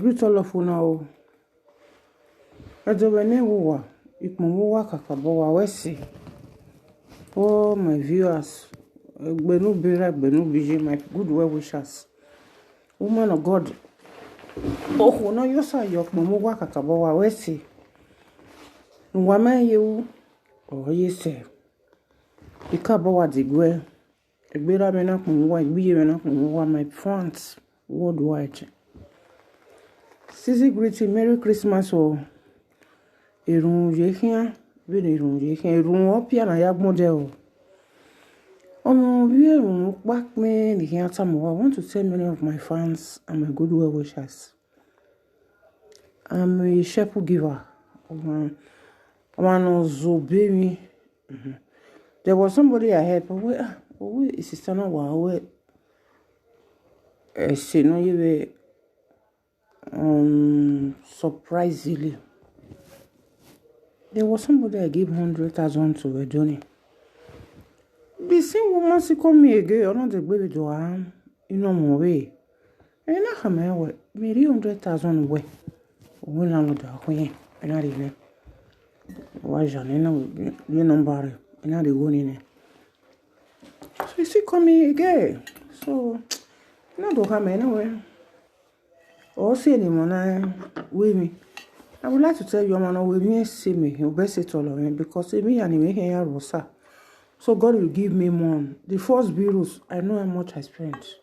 greet all of you now. Adobene wuwa, ikumuwa kakabowa wesi. Oh, my viewers, Benu Bira, Benu Biji, my good well wishers. Woman of God, oh, no, you saw your Mumuwa kakabowa wesi. Nwame you, oh, yes, sir. Ikabowa digwe. Ebira mena kumuwa, ibiye mena kumuwa, my friends worldwide. Sisi greeting, Merry Christmas, oh. Erun yehia, been erun yehia, erun opia na yag model. We erun back me the here time. I want to tell many of my fans and my good well wishers. I'm a shepherd giver. I'm baby. There was somebody I had, but where is sister no wa say no you surprisingly. There was somebody I gave 100,000 to a Johnny. The same woman she called me again, or not the baby do you know my way. And I have my way, maybe 100,000 way. When I look at when and I even why Janina, your number, and I go in it. So she called me again. So, not do have anyway. Or see any money with me. I would like to tell you, man, with me, see me, you best it all of me because me and me here rosa. So God will give me more. The first bills, I know how much I spent.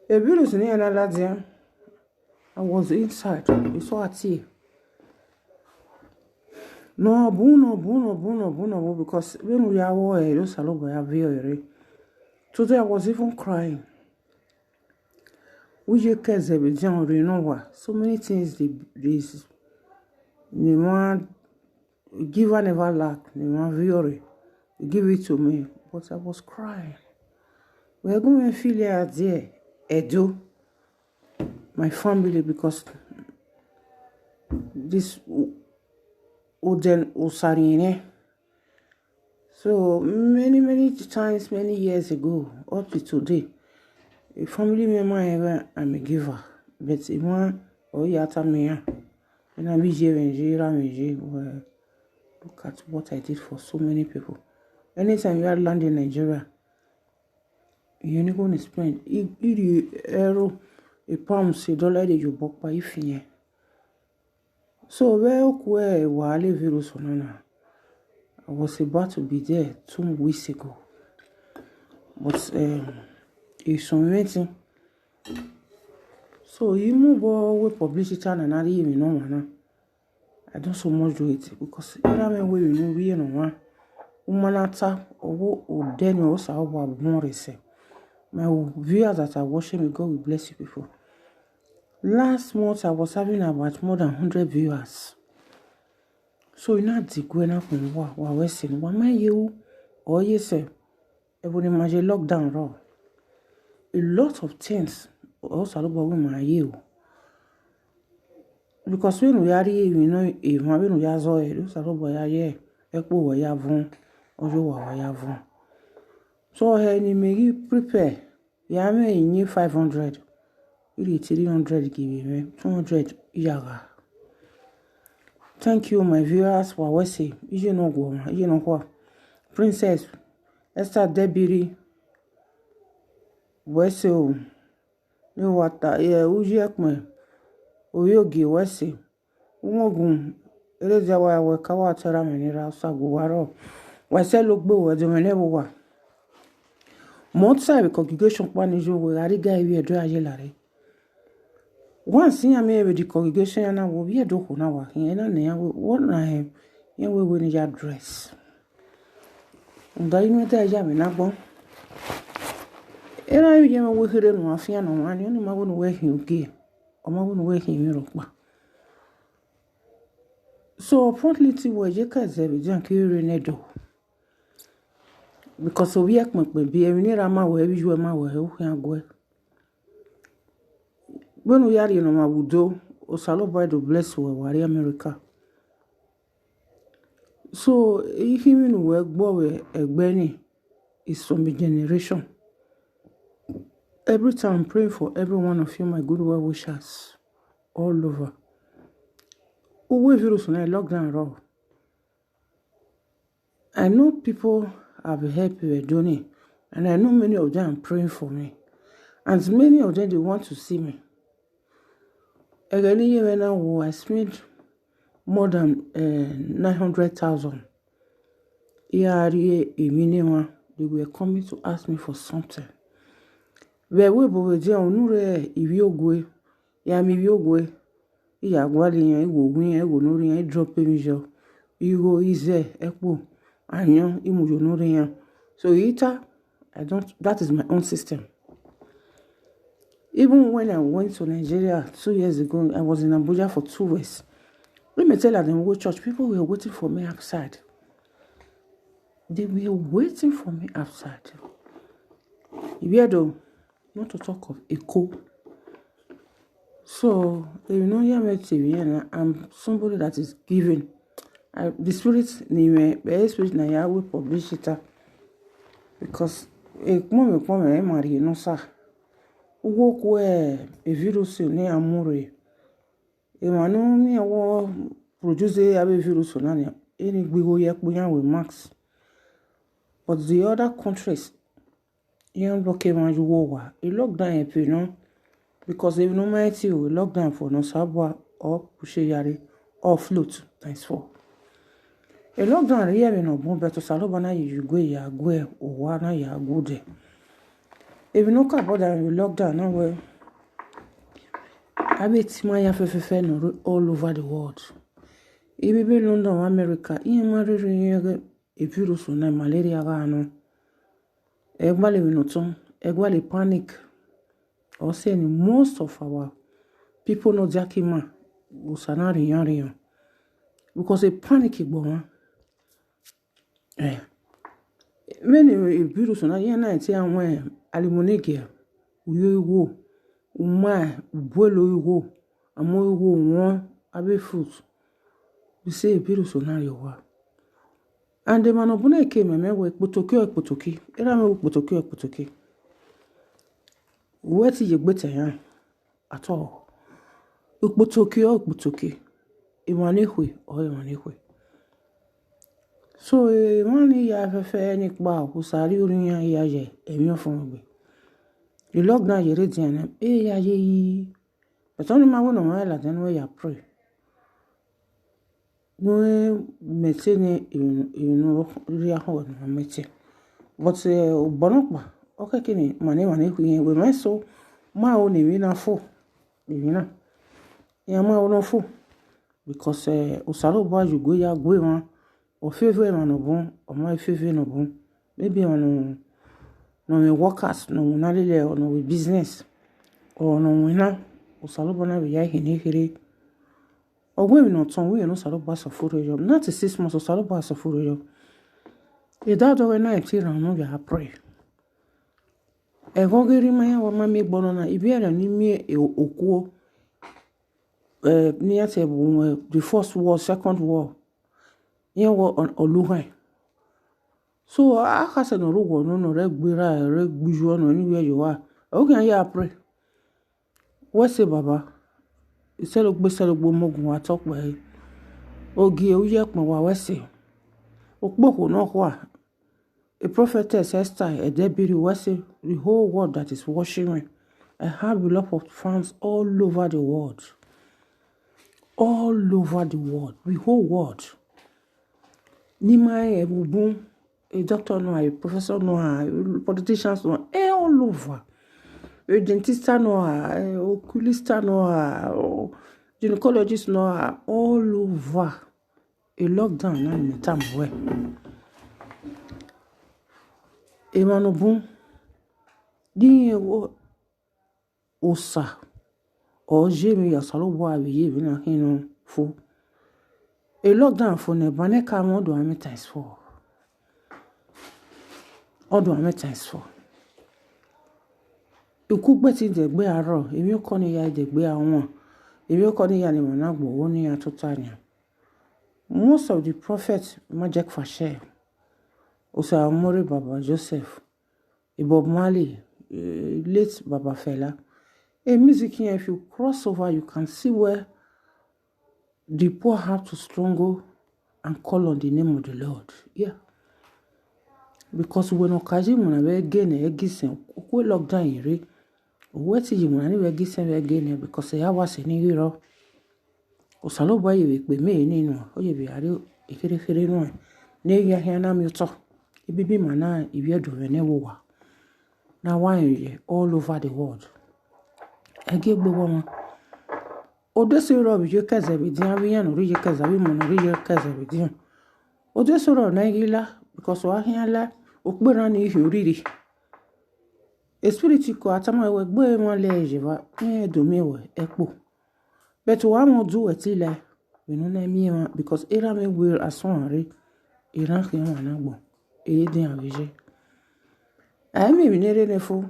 The bills in another day, I was inside. You saw a tea. No, bono, because when we are away, those are very. Today I was even crying. We just care so many things they want give her never lack, they want very give it to me. But I was crying. We're going to feel it there. Edo, my family, because this Oden Osarine. So many times, many years ago, up to today, a family member I'm a giver, but it want or yata me. And I'm look at what I did for so many people. Anytime you are land in Nigeria, you're not going to spend euro a pound, $1 that you bought by if you. So where Wale virus on I was about to be there 2 weeks ago. But it's something. So you move on with publicity and not even know. I don't so much do it because every way you know we know Umanata or Daniel Sawa Morris. My viewers that are watching me, God will bless you people. Last month I was having about more than 100 viewers. So you know the going up in what we're saying. What my you or yes, everybody imagine lockdown raw. A lot of things also about my you. Because when we are here, you know, if when we are so, those are about here. Epo we have one, ojo we have one. So any may prepare. Ya me in 500. You 300 give me 200 yaga. Thank you, my viewers. For what say? You know go, you know what? Princess Esther Debiri. Wese o. No water. Yeah, uji ekme. Oyogi wese. Umogun. Eleza wa weka wa tera menira usagu waro. Wese logbo wa domene wa. Monthside congregation panijo we ariga iwe edo ayelare. Once I may be the congregation and I will be a dog now. Here and what I am, you will win your dress. And I know that I am in a bone. And I am with her and my fian on one, and I won't wear him gear, or I won't wear him Europe. So, apparently, to where you can say, John Curie Nedo. Because of Yak be a near my way, you are my way, who can go. When we are in my wudo, or Saloba to bless we were America. So, if you mean work boy a Benny is from the generation. Every time I'm praying for every one of you, my good well wishers. all over. Who virus na lockdown raw. I know people have helped with donate, and I know many of them are praying for me. And many of them, they want to see me. Again, when I spent more than 900,000. They were coming to ask me for something. Where we were onure iviogwe, ya mi viogwe, iya gwali ya iwo win e wo nori ya drop me jo. Igo ize ekpo anyo imujo nori ya. So that is my own system. Even when I went to Nigeria 2 years ago, I was in Abuja for 2 weeks. Let me tell you, them go church, people were waiting for me outside. They were waiting for me outside. Though, not to talk of echo. So, I'm somebody that is giving. The spirit, the spirit na Yahweh publish it. Because no sir. Ugo kwe a virus ne amore. Emmanuel me awo produce a virus on any bigo yakbuyan with Max. But the other countries, young blockade man you war, a lockdown you know, because if no mighty we lockdown for no sabwa or pushe yari or float times 4. A lockdown here no bomb better salobana you go ya go or wana ya go there. If you no care about that lockdown now well. I bet my FFFN all over the world. If you London, America, you marry a virus on malaria. Egwali winoton, egwali panic. Or saying most of our people know Jakima usanari yari because a panic igbo. Many a virus on a night when alimonege uyo uma buelo yugo amo yugo won abe fruit we say biru sonario wa and the man obuna came me we potoki era me potoki what you gbeta yan at all potoki imanehwe o imanehwe so mani ya fefe ni pa ko sari orin yan ya ye emi ofun gbe the lockdown you read and ye but only my one on then where you pray no metene ria ho no mete but bonokpa okay kini mane ku yen we my so ma o ni na fo ni na ya ma o no fo because usaro ba you go ya go wan o favor man no bon o my favor no bon maybe on no workers no nalile or no business or no wina o salobo na we ya hinihiri ogwe mi no ton we no salobo asofuro yo not 6 months o salobo asofuro yo e da do we na ti ran no ya pray e gogiri ma ya wa ma mi gbono na ibiara ni mi okuo ni ate bu the first war second war yen war on oluhan. So I can't no rogo no regbira regbuju no anywhere you are. Okay, yeah, pray. What say Baba? Instead of gbeselo mogun wa talk by. Ogi uye pon wa wese. Okpoko no kwa. A prophetess Esther a debiri wese the whole world that is watching me. I have a lot of fans all over the world. All over the world. The whole world. Nima ebubun. A doctor no, a professor no, a politicians no, all over. A dentist no, a oculist no, a gynecologist no, all over. A lockdown na in time where. A man obun, di osa, or Jimmy or Salobo abiye vina hino fo. A lockdown for ne baneka mo do ametize for. Odo ametize for. Iku gbeti de gbe aro, emi ko ni ya de gbe awon. Emi ko ni ya ni mo na gbo wo ni atotanya. Most of the prophets Majek Fashe, Osa Amore Baba Joseph, Bob Marley, late Baba Fela, A music here, if you cross over, you can see where the poor have to struggle and call on the name of the Lord. Yeah. Because when okaji muna be again egisen, okwe lockdown yiri. Weti yi muna ni be egisen again because ya wase ni yiro. Osalo ba yi pe me ni no. Oye bi ari ekere no. Ne ya hia na mi to. Ibibi mana ibi adove ne wo wa. Na wan ye all over the world. Ege gbogbo mo. Odesiro bi je kaze bi dia bi yan ori je kaze bi mo ori je kaze bi dia. Odesiro na gila because wa hia la okpera ni ihe oriri. Espiritu ko atama we gbe mo le jeva e do mi we epo. But wa mo do etile we no na mi because era me will asonre era ke wa na gbo. E din aweje. Ai mi nere nefo.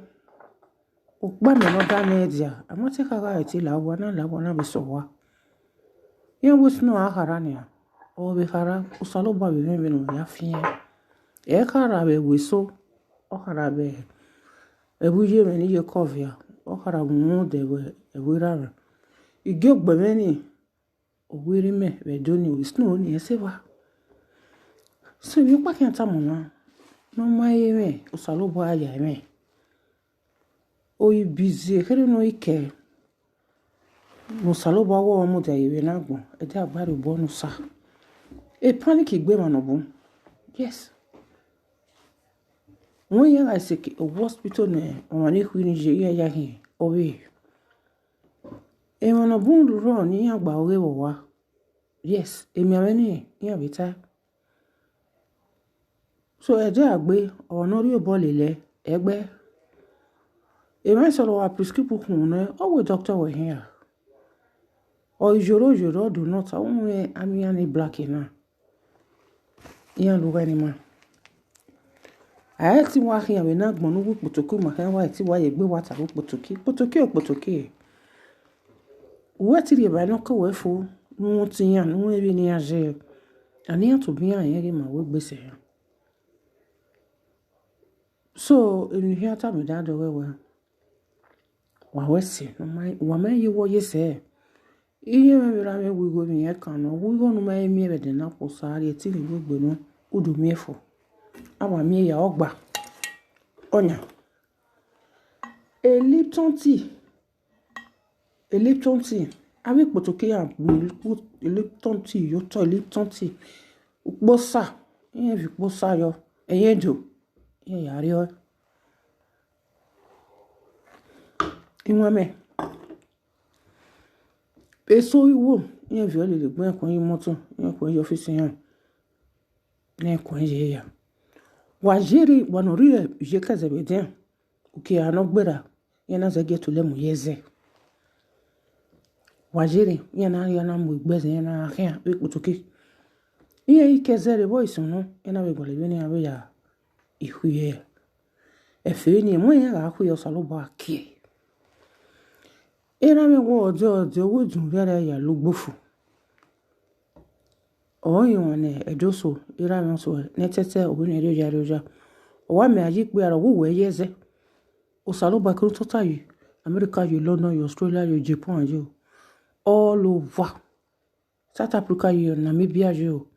Okpa me no da media. Amote kaga etile la wana be so wa. Yen wus no akara ni a. O be kara usalo ba be me no ya fie. E kara be wiso o kara be ebuje me ni je kovia o kara mu de we ewira ige ogbe ni owiri me be doni wisno ni eseba so you pa kan ta mo na no mai me usalo bo aya me o yi busy kere no ike no salo bo wo mo de iwe na gbon e de agbari bo no sa e panic igbe ma no bo yes. When you are sick, a hospital ne on a queen ya he away. A man of wound run near Bawa. Yes, a marine, near Vita. So a jagbe or no real bolile, egbe. A man sort of a prescription, or doctor were here. Or Joro do not only a me black in her. Yan Luganima. I ti wa here we na gbonu wu potoku ma kan wa ti wa ye gbe wata wu potoki we ti re ba no ko we fo nu ti yan nu e bi ni age ani to bi an ye ma we gbese so enu hia ta me da do we wa we si no mai wa mai ye wo ye se iye me ra me wi go mi e kan no wi go nu mai mi e de na po sare ti le gbe no udu mi efo awa mi ya ogba onya Lipton tea awi potoki ya Lipton tea yo to Lipton tea ukposa yen vi posa yo eyedo yen yari o inwame peso iwo yen vi o le gbon ekon yin moto yen ko yo office yan ne ko ye ya wajiri wanori je kaze bedin uki anogbera yana zage tule mu yeze wajiri yana mu gbeze yana ahia we kutuki iye ikezere voice no yana we gole bini abe ya ihuye efe ni mo ya aku yo salobo aki era me wo ojo wo dun rere ya lugbofu oyin ne edoso era me so netete obini edoja wa me aji pe ara wo we yeze o salo ba kru tota yi America you London you Australia you Japan you all over South Africa you Namibia you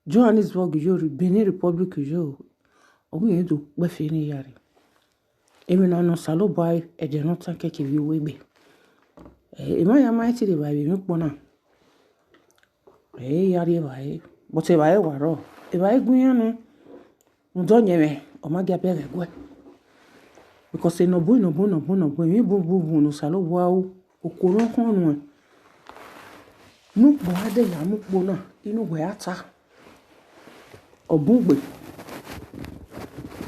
Johannesburg you Benin Republic you o yen do pe fe ni yare emi na no salo ba eje no tan keke wi we gbe e ma ya ma ti de ba bi mi pona yare ba but e ba wa ro e ba egun yan no ndo nyeme o ma ga bere gwe because no bo mi bu no salo wa o okoro kan nu nu bo ade ya mu po na inu gwe ata obugbe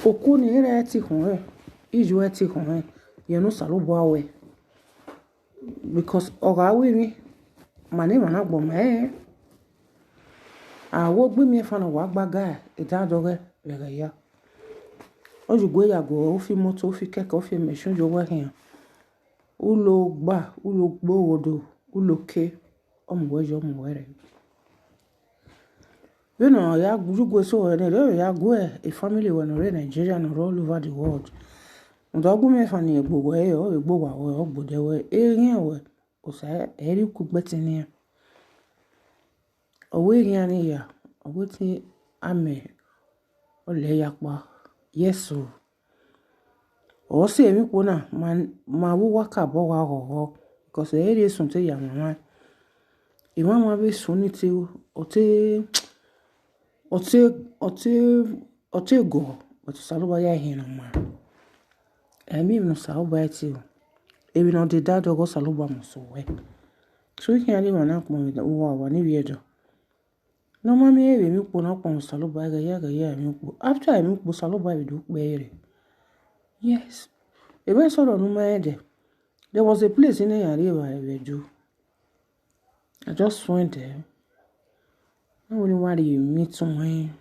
oku ni re ti hun iju ti hun ye no salo wa we because oga we mi mane mana gbo me awo gbe mi fa na wa gbaga e da doge re ya ojugbe ya go o fi moto o fi keke o fi machine jo wa hin ulo gbowodo ulo ke omwejo mwere you know ya gugwe so ne re ya go a family when re Nigeria and all over the world Ndogu me fani egbogo e o egbogo awe ogbode we erin we osa eri ku gbetini owe rin ani ya oguti ame ole yakpa yeso o se emi ko na ma wo waka bo wa hoho because eri sun te ya mama imama be suni ti ote go but saluba ya hina ma emi no saluba ti ebi no de dado go saluba mo so we so ki ani wana ko mi wa ni wi no mami ewe mi po na pon saluba ga ya mi po after mi po saluba we do pe yes ebe soro no ma ede there was a place in Yariwa Eveju. I just went there. I only want to meet someone.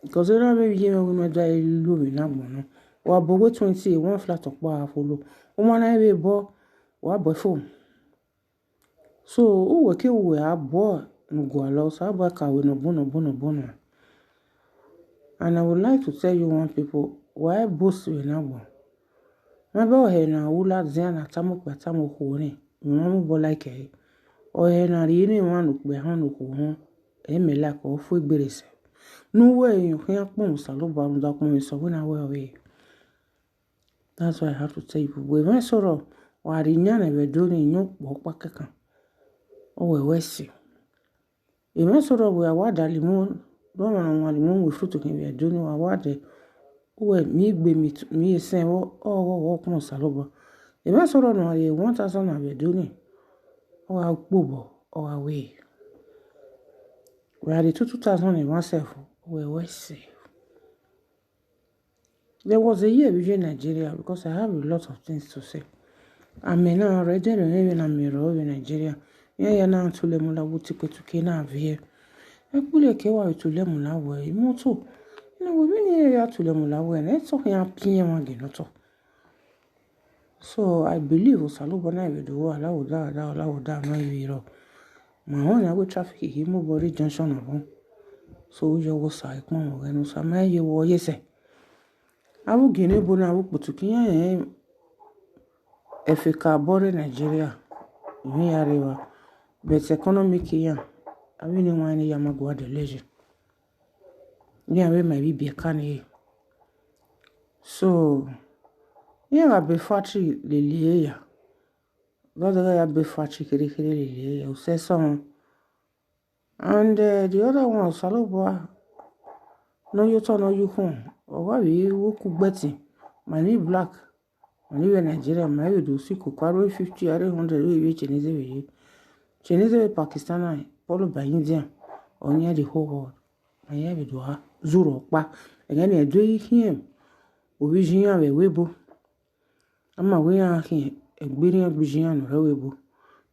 Because I don't maybe you know die loving that one. Or bogo 20 one flat of bar follow. Woman I be bo or boy phone. So who okay we are boy no go allow so back we no bono. And I would like to tell you one people why both we now one. My boy here now ula zana tamu kwa tamu kuone. Mama bo like eh. O he na ri ni wan ukbe han okuhun e me la ko fu igberese no way you can pon saluba nda kun so we na we that's why I have to tell you we when soro wa ri nya na be do ni nyo po pa kekan o we si e when soro we wa dali mo do ma limon we fruit kin we do ni wa de we mi gbe mi sen o pon saluba e when soro no ye 1000 na be do ni or a bobo or away. We are the 2001 self. We were safe. There was a year within Nigeria because I have a lot of things to say. I may now read it even a mirror in Nigeria. Yeah, now to Lemula Wutipe to Kena Avia. I pull a kewa to Lemula way, moto. You know, we really have to Lemula way, and it's talking up PM again. So I believe Salubana will do allow that my hero. My own I will traffic him body junction of so you was like mom and so my you were yes. I will gain a bona book to Kenya Africa border Nigeria. Me arriva. But economic here. I really want a Yamagua the legend. Yeah, we may be a canny. So yeah, I be factory lily. God, I be factory lily. You say some. And the other one, Saluba, no you turn no you home. Or why you cook betting? My new black, my new Nigeria, my do see cook 50 or 100 we Chinese Pakistan, followed by India, or near the whole world. I have it do Zuro, pa, again I do him. Ovijian we webo. I'm away here, a billion Vigian rewebo.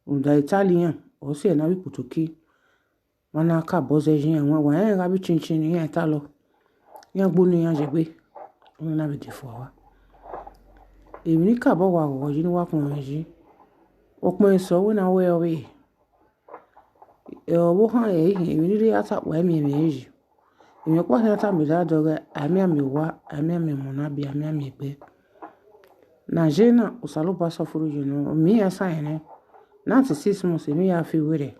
The Italian, or say now we put to key. Mana ka bozeji en wa en ga bi chinchin yen ta lo yan gbonu yan je gbe won na be di fo wa èmi ni ka bo wa wo yi ni wa kun ji opin so we na we e owo han èmi ni ri ata wa mi ji èmi po han ta mi da do ga ami wa ami mo na bi ami gbe na je na usalo ba so furu you know mi ya sign ne na 6 months mi ya fi were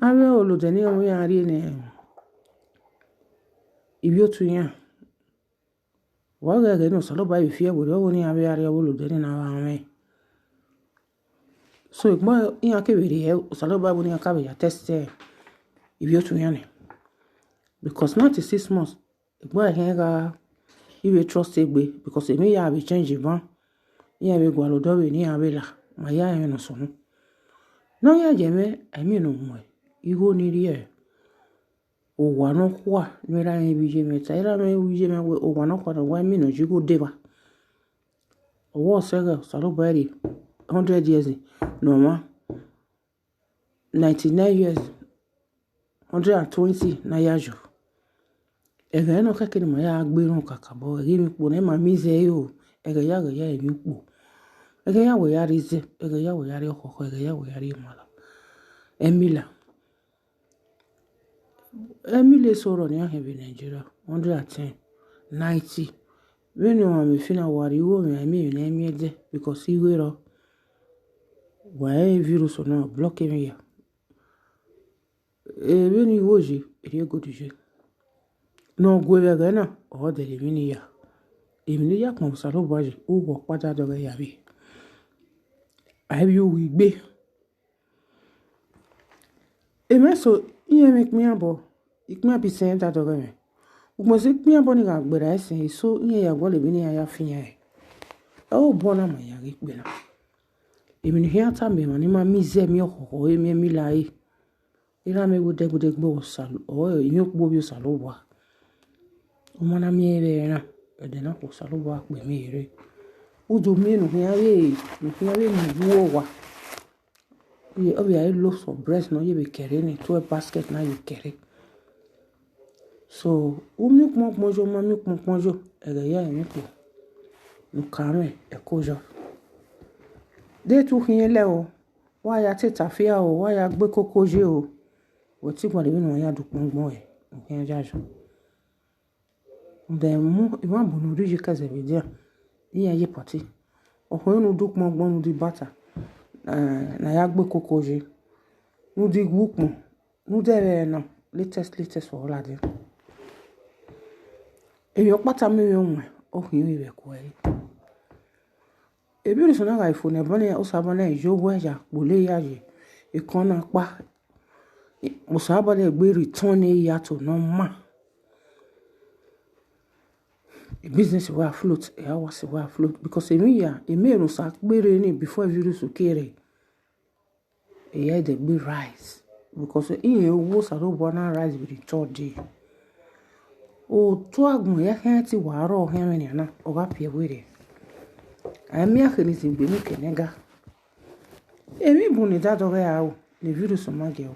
awe oludeni o ya ri ne ibi otu ya wa ga no salo ba fi e wore o ni awe ari oludeni na wa me so igbo yan ke were e salo ba bu ni ka be ya test ibi otu ya ne because 96 months igbo he ga iwe trust egbe because emi ya be change ban ya be gwa lodo we ni awe la ma ya yen no so no ya je me emi no mo iho ni ri e o wa no kwa ni ra yen bi je me ta ra me wi je me o wa no kwa no wa mi no ji go de ba o wo se ga salo ba ri 100 years no ma 99 years 120 na ya jo e ga no ka kini ma ya gberun kakabo ri mi po ne ma mi ze yo e ga ya mi po e ga ya wo ya ri ze e ga ya wo ya ri okoko e ga ya wo ya ri mala Emile sọ̀rọ̀ ní ahebe Nigeria 110 90 when you am fina wari wo me me na me de because he were why virus na block me ya when you woji e go dije no go be ga na o de le mini ya èmi ya pon sa ro boje o wo pada do ya bi ai bi o gbe e me so iye me mi abo ikmi abi sen da do me mo se mi abo ni ga gbera ese so iye ya go le bi ni ya fiyan e o bona ma ya ri pe na èmi ni hiata me ma ni ma mi ze mi o mi lai ira me go de gbo salo o yin po bi salo wa o ma na mi ere na de na ko salo wa pe mi ere o do mi nu ya we mi wo wa ye obi ai lo so breast no ye be kere ni to a basket na you kere so o mi mo mojo ere ya mi ko no kame e ko jo de tu hin le o wa ya teta fia o wa ya gbe koko je o o ti mo le bi no ya du gbongbon e nkan ja jo de mu iwa bonu ri je kaze be dia ni ya ye party o ho no du gbongbon no di bata na ya gbe koko je no di gupun no de na latest for la de e yo pata mi yo nwa o hin ibe ko e ebi so na ga iphone e bone o sa bone jo wo ya pole ya je e kan na pa mo sa bone gbe return e ya to no ma e business wa float e was wa float because e me no sa gbere ni before virus kere e ya de be rise because e wo sa ro bona rise with the third day o to agun ya kan ti wa ro hen ni na o ga pie were ami akhini ti gbe mi kenega emi bu ni da do ya o ni virus ma ge o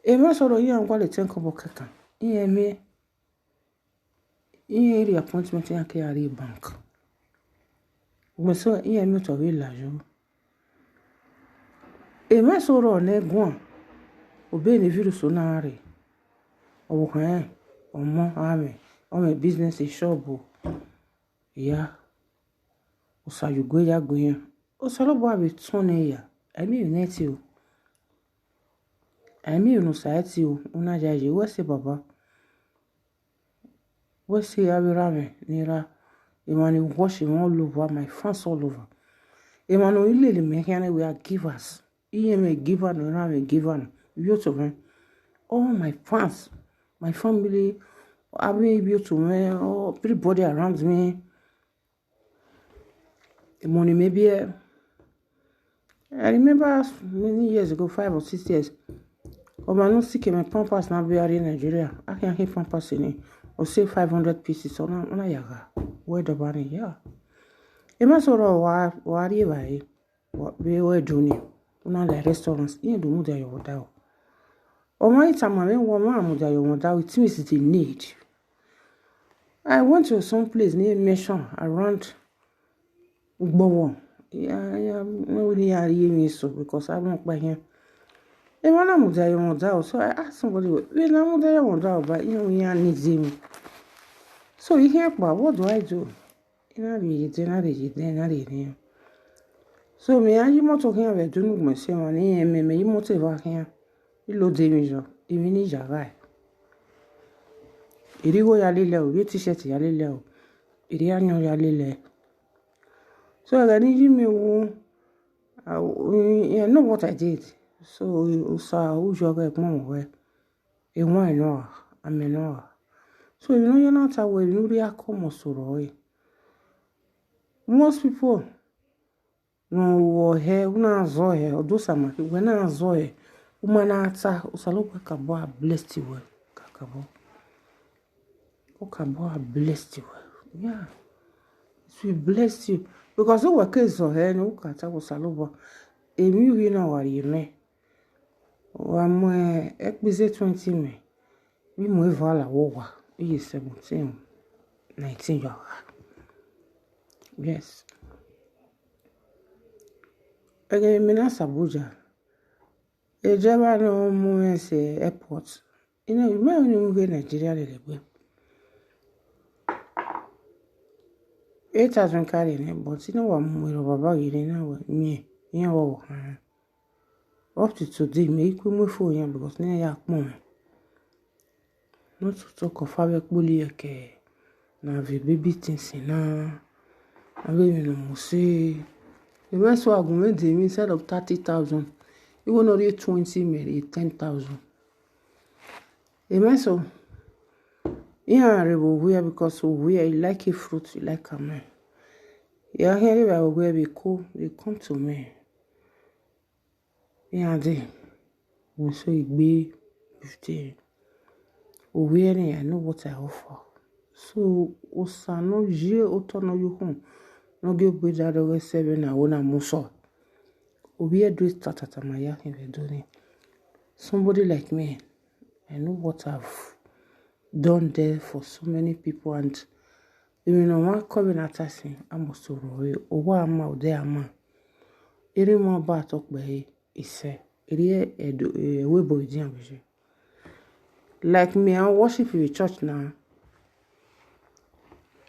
e ma so ro yan kwa le tenko bo kaka iye mi iye ri appointment ya ke ari bank mo so iye mi to we la jo e ma so ro ne gun o be ni virus na re o kan o mo ame o me business shop ya o sa you go ya go yan o so lo bo abi tun e ya emi unity o emi unu society o una jaje we se baba we se abirame nira emani wash all over my fans all over emani ile me kan we are givers iye me giver no na me giver you to me all my fans my family I mean you to me everybody around me the money maybe I remember many years ago 5 or 6 years o ma no sick me pampers na be in Nigeria I can hear pampers in or say 500 pieces so na yaga where the bani yeah e ma so ro wa ri ba e we we do ni una the restaurants e do mu da yo da o ma ita ma me wo ma mu da yo da it means it need I went to some place near Mission around Ugbowo yeah no really are me so because I won't buy him e ma na mu da yo da so I asked somebody we na mu da yo da but you know we need him so you hear about what do I do ina bi de so me ayi moto kan we do nu mo se won ni me yi moto va kan ilo de mi jo imi ni jara irigo ya lele o bi t-shirt ya lele o iri anyo ya lele so I ni ji me wo you know what I did so o sa o jo ga gbon we e won no ameno so you know you're not aware you really are come soro e most people no wo he una zo he odo sama we na zo he umana ata usalo ka bo blessed you ka bo o ka bo blessed you yeah it will bless you because o work is zo he no ka ta usalo bo emi wi na wari me wa mo ekpize 20 me bi mo e vala wo wa he is 17 19 years yes again Minas Abuja e jaba no mo se airport you know me only move Nigeria le gbe 8,000 carry ne, but you know what mwero baba yiri na we me yen wo up to today me ikwe mwe phone yan because na ya pon. Not to talk of avec boli ke na vi baby things na avec you know say the rest wa go me dey instead of 30,000 you want only 20 maybe 10,000. Amen so yeah, we because we like a fruit, you like a man. Yeah, here I will be cool. They come to me. Yeah, they will say be 50. We I know what I offer. So osano je otono you home. No give with that over 7 I wanna muso. We do start at my yak in the doing. Somebody like me, I know what I've done there for so many people, and you know one coming at us I'm so worried over am out there man. Ere mo ba talk by ise ere we boy jam be like me I worship in the church now.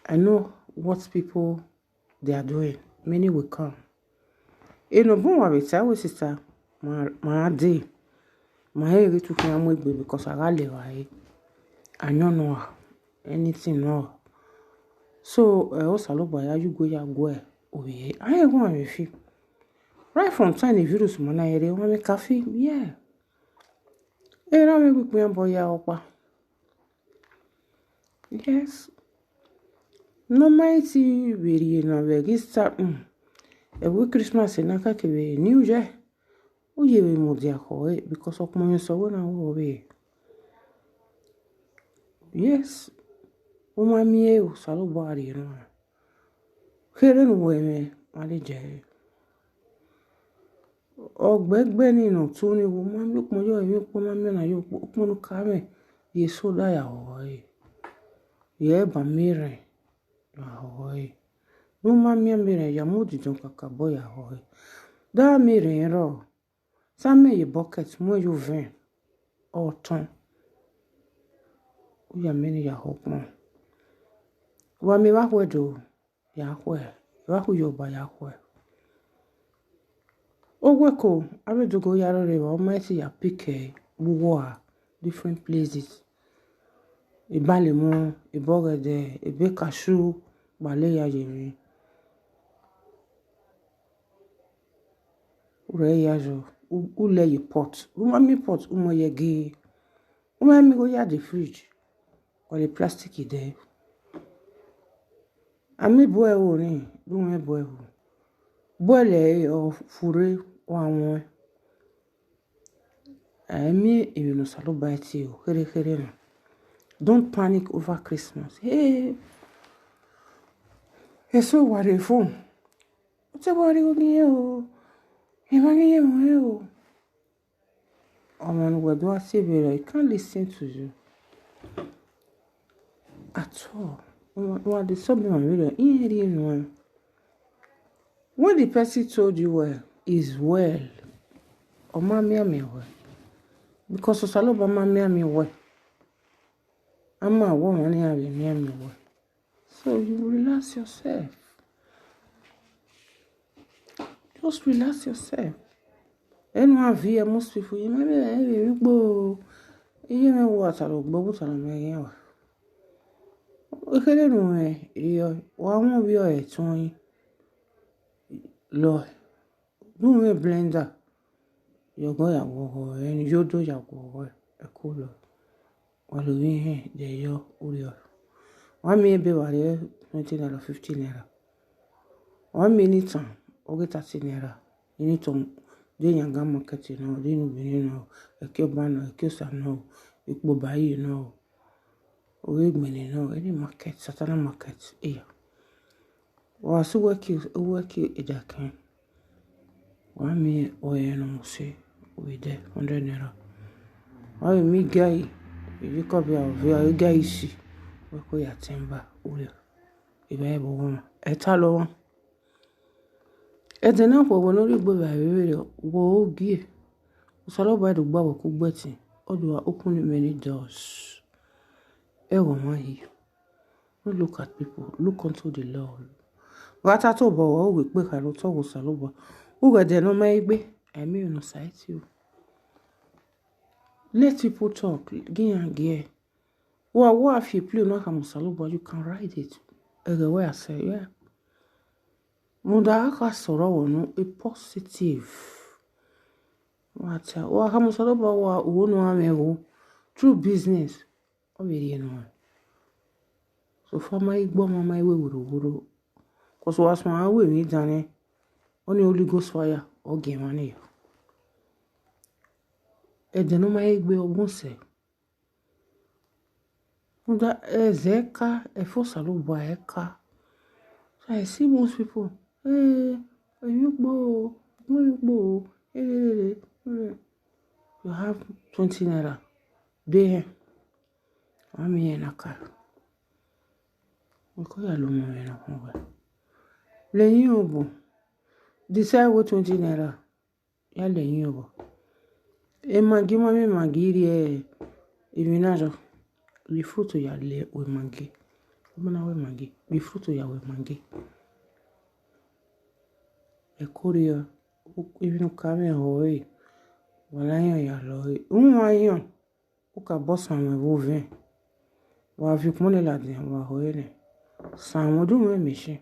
I know what people they are doing. Many will come. No bon wa be say we sister my day my hair to come with because I got le I don't know anything no. So also look by you go ya go oye I want to feel right from time the virus mana ere want me coffee yeah era me go boy ya opa yes no mighty very no register we Christmas na ka ke we new year o ye we mo dia ko because of my so na wo we yes o ma mi e o salo bari no kere no we me ale je ogbegbe ni no tun ni wo ma mi pon yo mi pon ma mi na yo pon no ka me ye so da ya o ye ba mi re ho no ma mi re ya mo di jon kaka boy ya ho da mi re ro sa me ye bucket mo yo vin o ton o ya me ni ya ho pon wa mi wa do ya ho wa hu yo ba ya ho Ogweko, abedogo yaro re wa mighty ya pick buwa different places. Ibalemo, ibogede, ibekashu, bale ya yeri. Ure ya jo, ule yi pot. Umami pot umo yegi. Umami go ya the fridge. Or the plastic is there. Ami boe wo ni, dume boe wo. Boile o fure wa won. Ami even no salo baiti o kere no. Don't panic over Christmas. Hey, so worry phone. What's a worry on you? Emani you. Oh man, what do I say? I can't listen to you at all. What the something on video? You when the person told you well is well, or mammy me well, because of Saloba mammy me well. I'm a woman here near me well. So you relax yourself. Just relax yourself. Anyone via most people, you might be go. You know what I look, but I'm a okay, anyway, you won't be a 20 law. Do me blender. You're going to go and you do your go a cooler. While we here, there you are. 1 minute be 20 naira, 15 naira. 1 minute time, okay, 30 naira. You need to do your market, you know, you know, a cubano, a cusano, a buy, you know. We know any market, certain market, here. Or so work you either can. 1 minute or no say with the 100 naira. I me guy, you copy of your guy see. Work with your timber, if I ever want a tallow. At the number will not be very well give. So by the Baba cook betting, or do I open many doors? Ever mind. Don't look at people, look unto the Lord. Gata to bo we pe ka lo to wo saloba. U ga de no mai gbe. I mean no site you. Let people talk. Give and give. What if you play no come saloba, you can write it. The way I say, yeah. Munda aka soro no a positive. What come saloba wa wo no amewo. True business. Already know. So for my igbo mama we wuru. Cause was my way me done. Only Holy Ghost fire or game on you. E de no my igbe ogun se. Munda ezeka e for saloba eka. So I see most people. You have 20 naira. There. I'm in a car. We call you alone in a home. Laying over. Decide what 20 naira. Ya laying over. Magi mami magi iminajo. The fruit ya le we magi. Umana we magi. The fruit ya we magi. E korea. Even kame hoye. Wala ya loye. Yan. Uka boss ame wo vin. Wa vi kumone la de wa hoye ne. Samo du me meshi.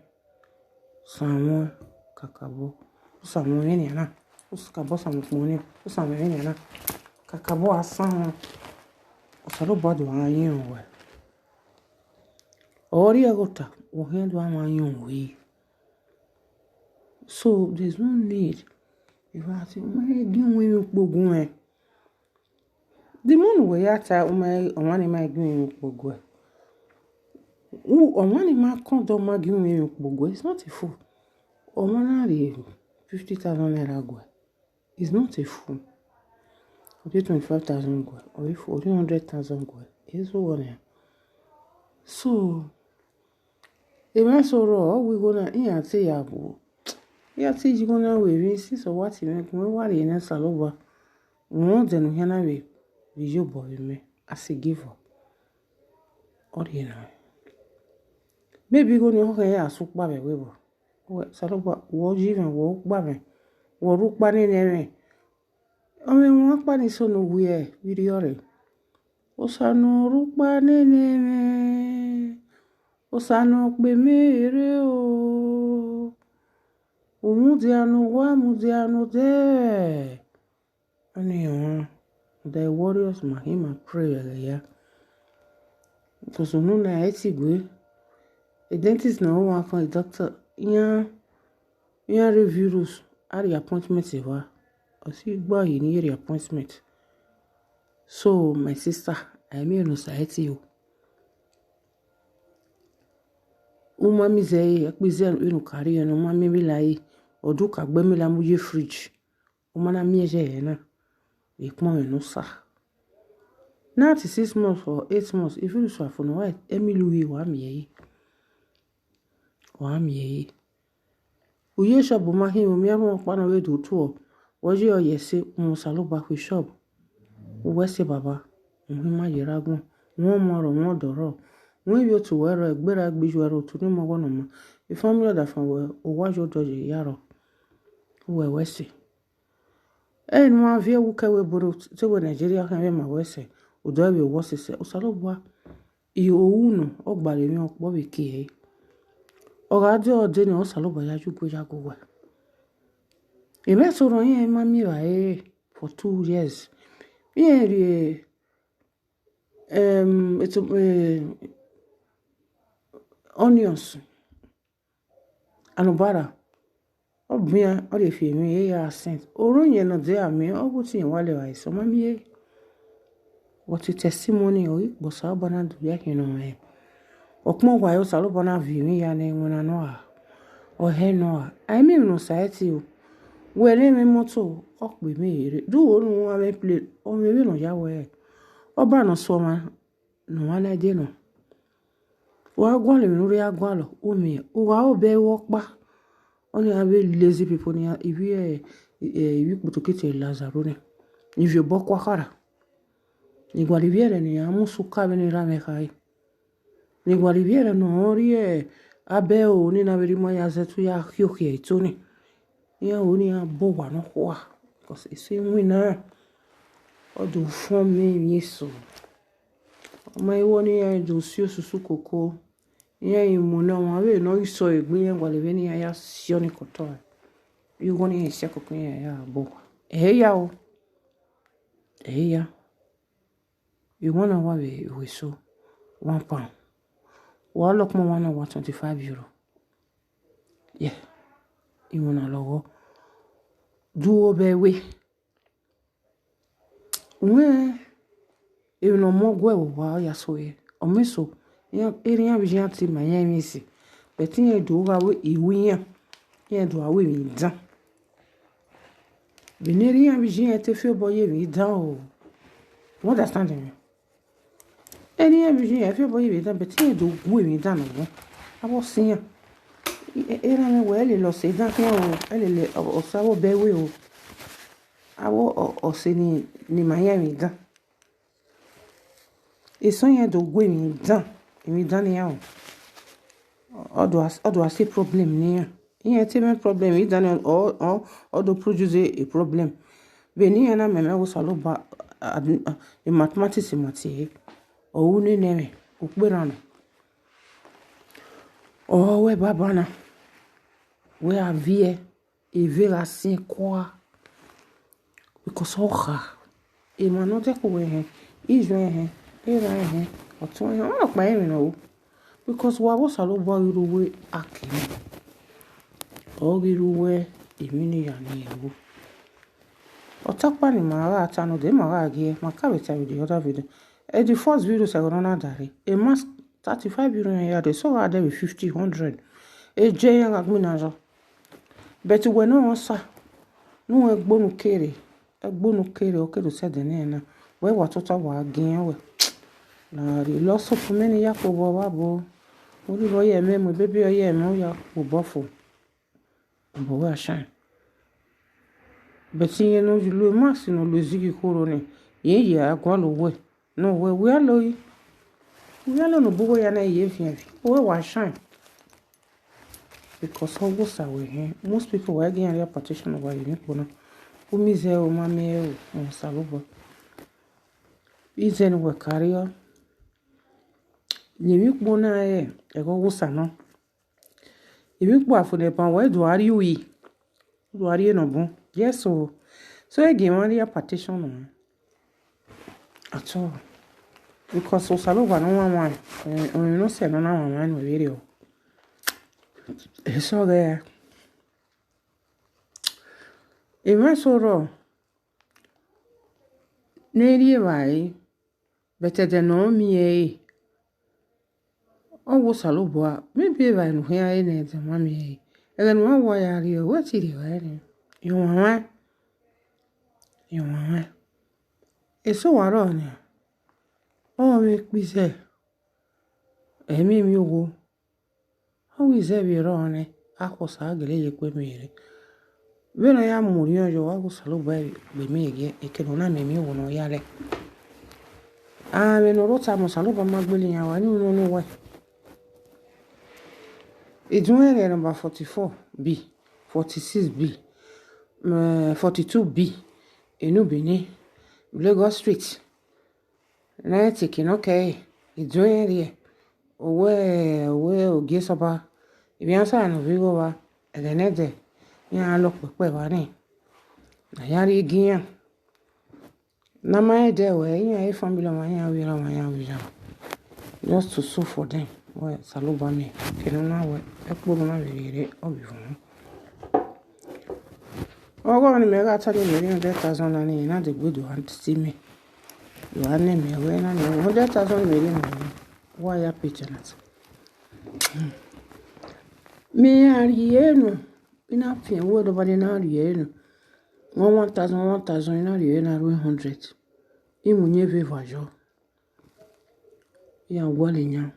Samo kakabo. Samo yene na. Uska boss ame kumone. Usamo yene na. Kakabo asan. Osalo body wa yin we. Ori agota. Wo hen do wa yin we. So there's no need. If I say, my doing with the moon way at my one in my doing with Bogwe. Who on one in my condom my giving with Bogwe is not a fool. Or one 50,000 naira go. It's not a fool. Or 25,000 go. Or if 400,000 go. It's one. So, if I so raw, we're gonna eat and say, ya ti ji gona we si so what me ko wari na saloba won de no hena we yo boy me as a giver ori na maybe go ni ho ya so pa be we bo saloba wo ji ven wo pa be wo ru pa ni ne o me won pa ni so no we ri ore o sa no ru pa ni ne o sa no pe mere o Umudiano there. And the warriors mahima pray ya. Because no na etigwe. A dentist na one for a doctor. Ya reviews are the appointment ever. I see boy in your appointment. So my sister, I mean no society. Umami zei akbizen inu kari no mami milai. Oduka gbemi la mu ye fridge o mana mieje na e pon no sa na 6 months or 8 months if you so for no white emilu wa mi uye shop ma hi o mi amo pa na we do to o je o yese mo saloba ku shop o we se baba mo ma yeragun won mo ro won doro won yo to wero egbera gbiju ero to ni mo wono ma the family that from o wa jo doje yaro we wese no avia wo ka we boro to we Nigeria kan we ma wese o do we wo se o saloba i owu no o gbale mi opo be ki o ga de o de ni o saloba ya ju goja go we e me so ron yen ma mi wa for 2 years yen it's onions anubara obia o le fi mi ya sent orun yen no de ami o bu tin wale wa iso ma mi what testimony o bo sa bana du ya kinu me okmo wa yo salo bana vi mi ya ne ngona no a o he no a I mean no society o we le mi moto o pe mi ere du o nu wa me play o me no ya we o ba no so ma no wa na de no wa gwa le mi no ya gwa lo o mi o wa o be wo pa only have lazy people near if you put to get Lazaro ne if you bok wakara ni guariviere ni amusu kabe ni rame kai ni guariviere no ori abe o ni na beri mo ya zetu ya hiohie itoni ya o ni ya bo wa no ho a because ese wina o do fun me yeso ọmọ iwo ni ya do si osusu koko ya imu na wa we no iso egbin ya wale be ni ya si oni koto iwo ni ise koko ya bo ya o ya iwo na wa we so £1 wa look mo wana wa €25 yeah iwo na logo duo be we even no more go wa ya so ye omiso ya area bi ya ti ma ya mi si betin ye do wa we iwi ya do awe mi dan beneri ya bi ya te fe boye mi dan o you understand me any ya bi ya fe boye mi dan betin ye do we mi dan no abo sin ya era me we le lo se dan ke o ele o sawo be we o awo o se ni ma ya mi dan èso yẹn do gbé mi dán ni yàn ọdọ àṣẹ problem ni yàn ìyẹn tí men problem yìí dání ọdọ produce a problem bẹ́ẹ̀ ni yẹn náà mẹ́mẹ́ wo sọ ló ba mathematics màtí ọ̀hún ní nẹ́rẹ̀ òpèrà nà ọ̀wẹ́ bàbá náà wẹ́ àvíẹ́ èvé la sí kọ́ because ọ̀ha èèmọ̀ náà tẹ́kọ̀ wẹ̀ hẹ́n ìjọ hẹ́n era ọtún yẹn wọn pa erin o because wa bo sa lo bo iruwe akini o iruwe èmi ni ya ni ewo otapa ni mara atanu de mara gie maka beta with the other video the first video se gonna dare a mask €35 ya de so ada be 50 100 e je yan agmina jo but we no sa no egbonu kere o kero se de na we wa tota wa gian we na ri lo so fún mi ni ya ko bo wa bo ori bo ye me mo bebe oye me o ya ko bo fo bo wa shan but yin no ju lo max no lo zigi koro ni ye ya kwa lo we no we alo no bo ya na ye fi we wa shan because all was away most people were getting their partition over you know o mi ze o ma me o salobo izen we career ni po na e go wusa no ibi po afune pan we do ari no bon yes so e give one their partition no at all because o salobo no one you know say no na one we video so there even so raw neri vai better than no me o salobo maybe vai no here na de mami e then one wa ya ri o what ri wa ni you want eso wa ro ni o we pise emi mi wo o we ze bi ro ni akosa gele ye pe mi re beno ya muri ojo wa salobo be mi ge e ke no na me mi wo no ya le me no rota mo salobo magbele yan wa ni no wa Idun area number 44B, 46B, 42B, Enubini, Lagos Street. Na taking okay. Idun area. Owe Ogesoba. Ibi ansa no vigo ba. Egenede. Ya look pepe ba ni. Na yari giyan. Na my de we ya family man ya wi. Just to sue for them. Well, saloba me. Kenu na we ekporo na rere obi fun. Ogo ni me ga ta ni 100,000 na ni na de gbedo anti me. You are name me we na 100,000 me. Why ya picture that? Me arienu ina fin wo do body na arienu. 1,000 ina arienu na 100. Imunye ve vajo. Ya wale nya.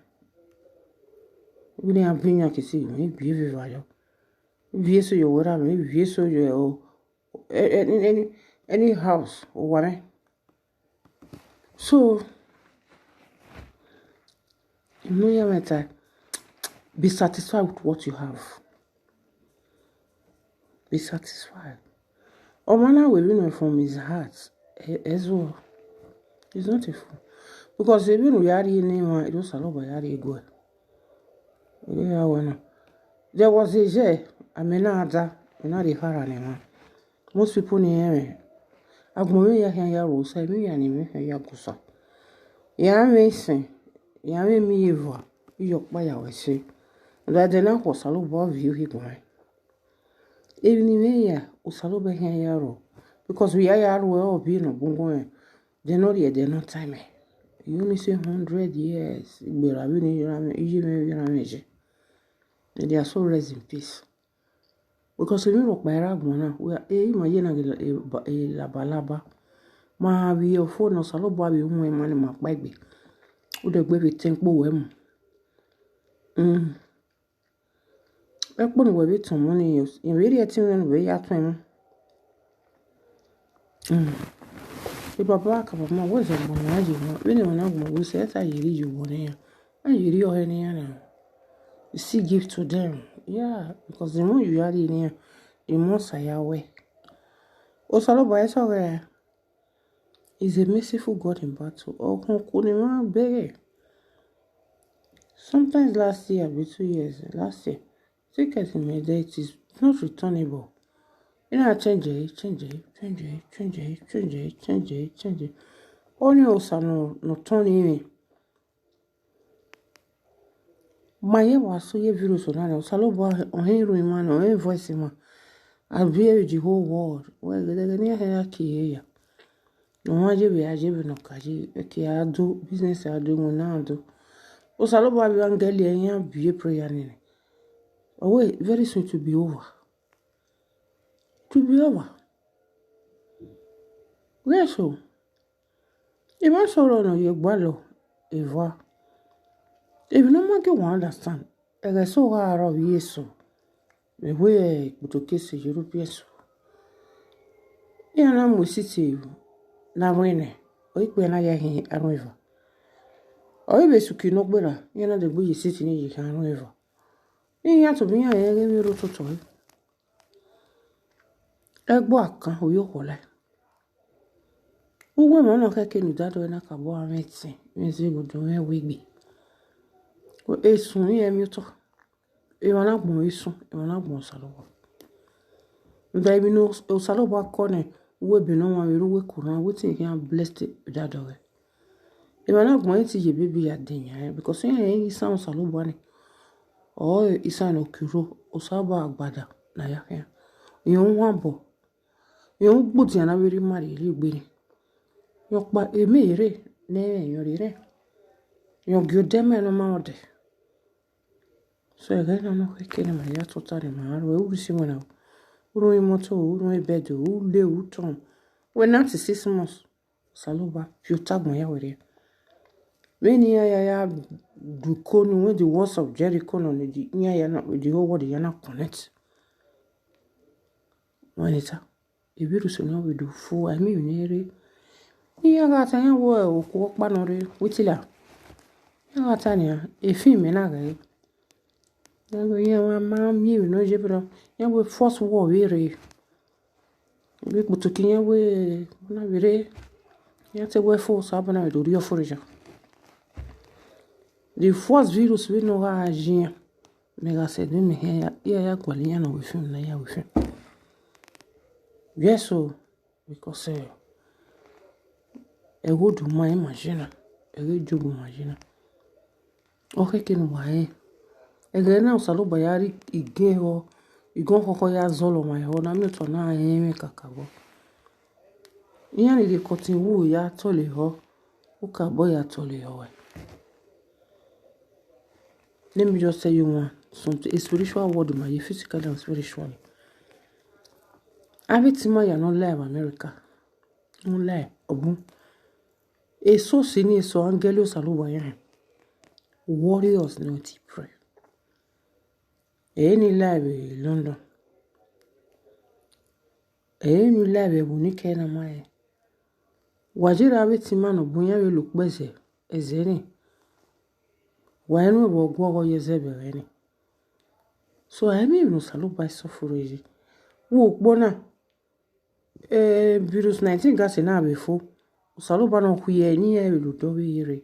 Uni avinya kisi mi biye vayo. Vie so yo wora mi vie so yo any house or what. So no ya meta Be satisfied with what you have. Be satisfied. Omana will be from his heart as well. It's not a fool. Because even we are in name, it was a lot of yari go. There was a year, I mean, other, not a far anymore. Most people near me. Agmome ya hen ya ro say me ya ni me hen ya gusa. Ya me sin. Ya me mi eva. Yo pa ya we se. Da de na ko salo bo view hi gwan. Even me ya o salo be hen ya ro. Because we are ya ro all be no bungo. They know they no time. You only say 100 years. Gbera bi ni yira me, iji me yira me je. They are so rest in peace. Because we look by Ragmona, we are a labalaba. Ma we are for no salo baby who money my baby. Would the baby think boem? Ekpon we bit some money use. In really a thing we are twin. The papa of my was a monaji. When you know, we said I read you one here. And you read any other. You see, give to them. Yeah, because the more you are in here, the more say away. Osalo by so is a merciful God in battle. Oh, couldn't beg. Sometimes last year, be 2 years, last year, tickets in my date is not returnable. You know, change it. Only also no turning. My ear was so ye virus on an Osalo on hero man or any voice in my. I'll be the whole world. Well, the near hierarchy here. No one be a jib no kaji, a do business I do now do. Osalo baby angeli and be a prayer in. Oh, wait, very soon to be over. To be over. Where so? If I saw on your ballo, Eva. If no man can understand, and I saw her of years so. The way to kiss a European so. Yeah, I'm with city. Now, when I hear a river. Or if it's to no better, you know the way you sit in you can river. You have to be a little toy. A book, who you call it. Who women are taking that when I can bow and say, Miss Ego do a wiggy. Well, it's soon here, muto. You are not more soon, you are not more saloon. There be no saloon corner, who be no one will work around with him blessed that way. You are not going to your baby at dinner because he sounds saloon. Or it's an okuro, or saba agbada, na ya. You want bo. You put your very marry, you be. You but a mere, nay, you're re. You good them and a mouth. So again, I'm not kidding my yacht or time. I will see when I will motor, will bed, will live, Tom. When not 6 months, Saluba, you tag my away. When I have do con with the walls of Jericho on the near not with the whole world, you're not connect. Manita, if you do know we do fool, I mean, nearly. You got a word, walk bannery, Whitilla. You got Tanya, a female. Mamma, you know, Jibber, you will force war weary. We put to Kenya way, when I read, you have to wear force up and I do your forager. The first virus we know how Jean. Mega said, me here, yeah, Qualiano with him, Naya with him. Yes, so, because a good my imagine, a good job imagine. Okay, can why? Again, now, Salo Bayari, he gave her, he go for ya zolo my own, I'm not on a cacabo. Yanni the cotton wool ya told her, who can boy ya told her. Let me just tell you one something. A spiritual word, my physical and spiritual. Everything you not lie America. No lie. Obu. A so senior so angelos aluwayan. Warriors not pray. Any lie London. Any lie bunike na mai. Wajira everything man obunya look beze. Ezeni. Why no go yezebe any. So I mean no saloba soforoji. Wo gbona virus 19 gas na before. Saloba no kuye ni e lo do ire.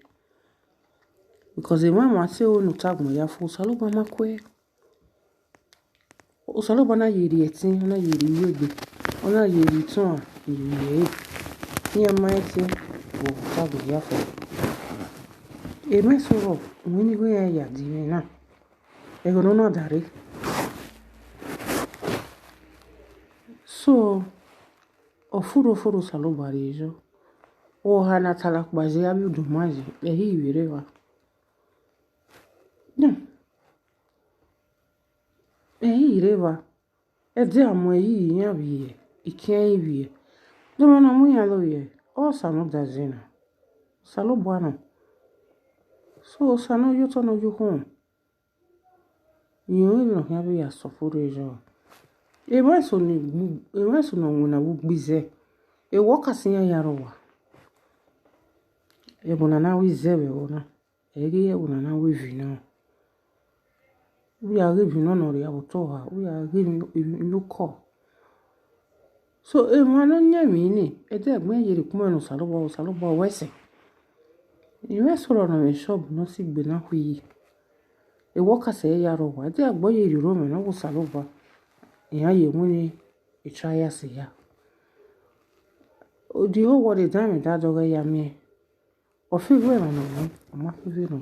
Because the mama say o no tag mo ya fo saloba makwe. O saloba na yiri etin na yiri wegbe. Ona yiri tun a yiri ni e ma etin wo tag mo ya fo. E me soro wini go ya di me na. E go no dare. So ofuro saloba rejo. O hana talak baje abi udumaji. E hi wirewa. No. E hi wirewa. E de amo e hi nya biye. Ikian biye. Domo na mu ya lo ye. O sanu dazena. Saloba no. So sanu yoto no yuhon. Yo no ya bi ya sofuro rejo. E ma so no na bugbize. E woka sinya yarowa. E bona na wi zebe ona. E ge bona na wi vino. We are giving no no ya botoha. We are giving you call. So e ma no nya mi ni. E de gbe yiri kuma no saloba wese. E we so no me shop no sigbe na hwi. E woka se yarowa. E de gbo yiri ro me no saloba. E ya ye muni e try ya se ya. O di o wo de dame da doga ya mi. O fivu e ma no. Ma fivu no.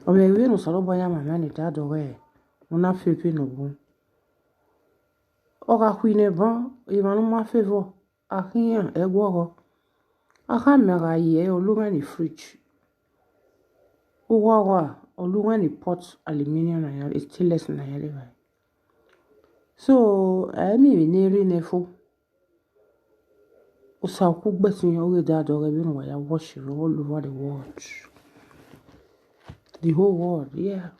O me we no saloba ya ma ni da doga e. Una fivu no bu. O ga kwine ban e ma no ma fivu. Ahian e gwo. Aha me ga ye oluga ni fridge. O wa oluga ni pot aluminium na ya stainless na ya le. So I mi ni ri nefo. O sa ku gbetin o ge da doga bi no wa ya wash all over the world. The whole world, yeah.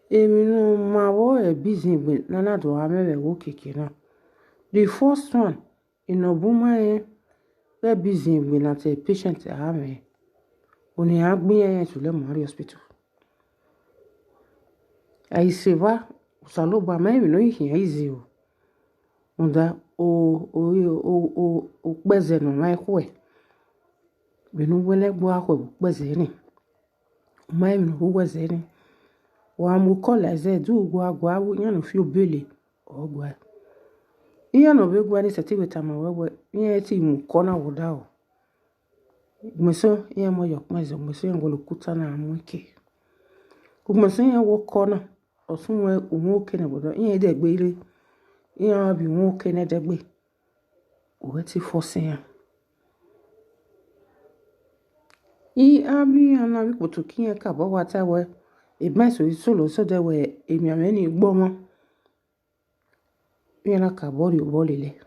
Emi no ma wo e busy with nana do ha me wo keke na. The first one in Obuma we busy with na a patient ha me. Oni agbin yen to le Mari hospital. Ai seva saloba me no yin easy o. Onda o gbeze no mai kwe. Benu wele gbo akwe gbeze ni. Mai no gbeze ni. Wa mu kola ze du gwa wu yan no fi obele ogwa. Iya no be gwa ni certificate ma wewe iya ti mu kona woda o. Gmeso iya mo yok maze gmeso ngolo kuta na amuke. Gmeso iya wo kona osunwe umoke na bodo iya de gbe ile. Iya bi umoke na de gbe. O ti force ya. I abi ana bi potoki ya ka bo wata we. E ma so solo so de we emi ameni gbo mo. Yana ka bori o bolile.